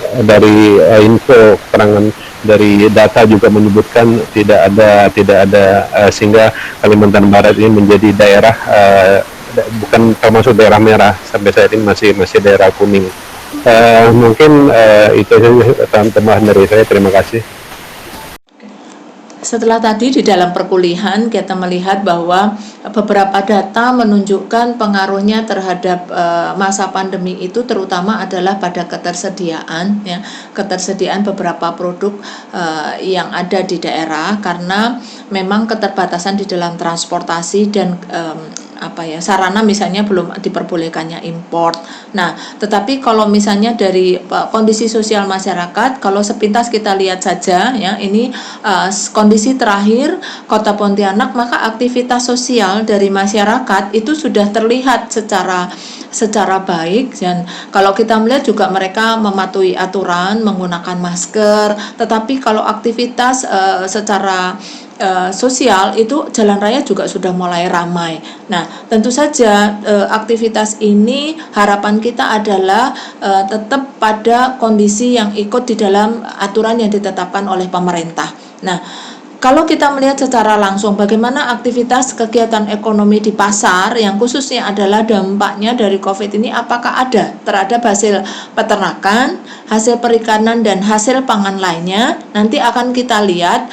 info keterangan dari data juga menyebutkan tidak ada sehingga Kalimantan Barat ini menjadi daerah bukan termasuk daerah merah, sampai saat ini masih daerah kuning. Mungkin itu saja tambahan dari saya. Terima kasih. Setelah tadi di dalam perkuliahan kita melihat bahwa beberapa data menunjukkan pengaruhnya terhadap masa pandemi itu terutama adalah pada ketersediaan beberapa produk yang ada di daerah, karena memang keterbatasan di dalam transportasi dan sarana misalnya belum diperbolehkannya import. Nah, tetapi kalau misalnya dari kondisi sosial masyarakat, kalau sepintas kita lihat saja ya, ini kondisi terakhir Kota Pontianak, maka aktivitas sosial dari masyarakat itu sudah terlihat secara baik, dan kalau kita melihat juga mereka mematuhi aturan menggunakan masker, tetapi kalau aktivitas secara sosial itu jalan raya juga sudah mulai ramai. Nah, tentu saja aktivitas ini harapan kita adalah tetap pada kondisi yang ikut di dalam aturan yang ditetapkan oleh pemerintah. Nah, kalau kita melihat secara langsung bagaimana aktivitas kegiatan ekonomi di pasar yang khususnya adalah dampaknya dari COVID ini, apakah ada terhadap hasil peternakan, hasil perikanan dan hasil pangan lainnya, nanti akan kita lihat.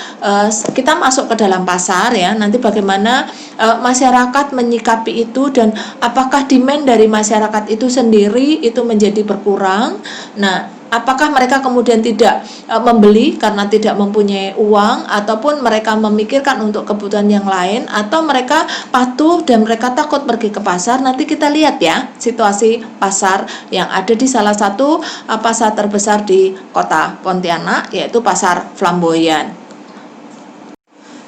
Kita masuk ke dalam pasar ya, nanti bagaimana masyarakat menyikapi itu dan apakah demand dari masyarakat itu sendiri itu menjadi berkurang. Nah, apakah mereka kemudian tidak membeli karena tidak mempunyai uang, ataupun mereka memikirkan untuk kebutuhan yang lain, atau mereka patuh dan mereka takut pergi ke pasar. Nanti kita lihat ya situasi pasar yang ada di salah satu pasar terbesar di Kota Pontianak, yaitu Pasar Flamboyan.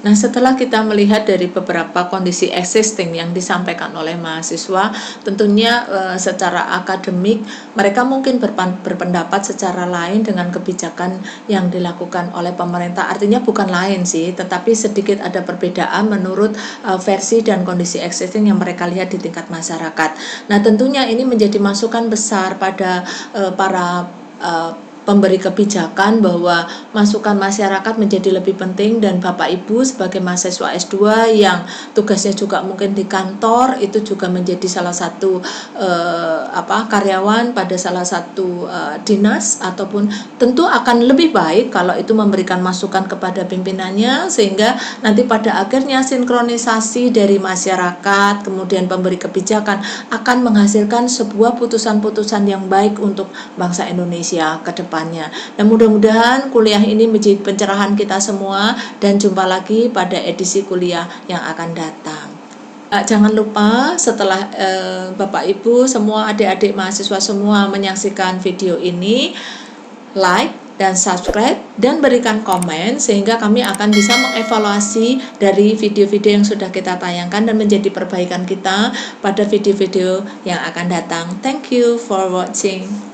Nah, setelah kita melihat dari beberapa kondisi existing yang disampaikan oleh mahasiswa, tentunya secara akademik mereka mungkin berpendapat secara lain dengan kebijakan yang dilakukan oleh pemerintah. Artinya bukan lain sih, tetapi sedikit ada perbedaan menurut versi dan kondisi existing yang mereka lihat di tingkat masyarakat. Nah, tentunya ini menjadi masukan besar pada para pemberi kebijakan bahwa masukan masyarakat menjadi lebih penting, dan Bapak Ibu sebagai mahasiswa S2 yang tugasnya juga mungkin di kantor itu juga menjadi salah satu karyawan pada salah satu dinas, ataupun tentu akan lebih baik kalau itu memberikan masukan kepada pimpinannya, sehingga nanti pada akhirnya sinkronisasi dari masyarakat kemudian pemberi kebijakan akan menghasilkan sebuah putusan-putusan yang baik untuk bangsa Indonesia ke depan. Dan mudah-mudahan kuliah ini menjadi pencerahan kita semua, dan jumpa lagi pada edisi kuliah yang akan datang. Jangan lupa setelah Bapak Ibu semua, adik-adik mahasiswa semua menyaksikan video ini, like dan subscribe dan berikan komen, sehingga kami akan bisa mengevaluasi dari video-video yang sudah kita tayangkan dan menjadi perbaikan kita pada video-video yang akan datang. Thank you for watching.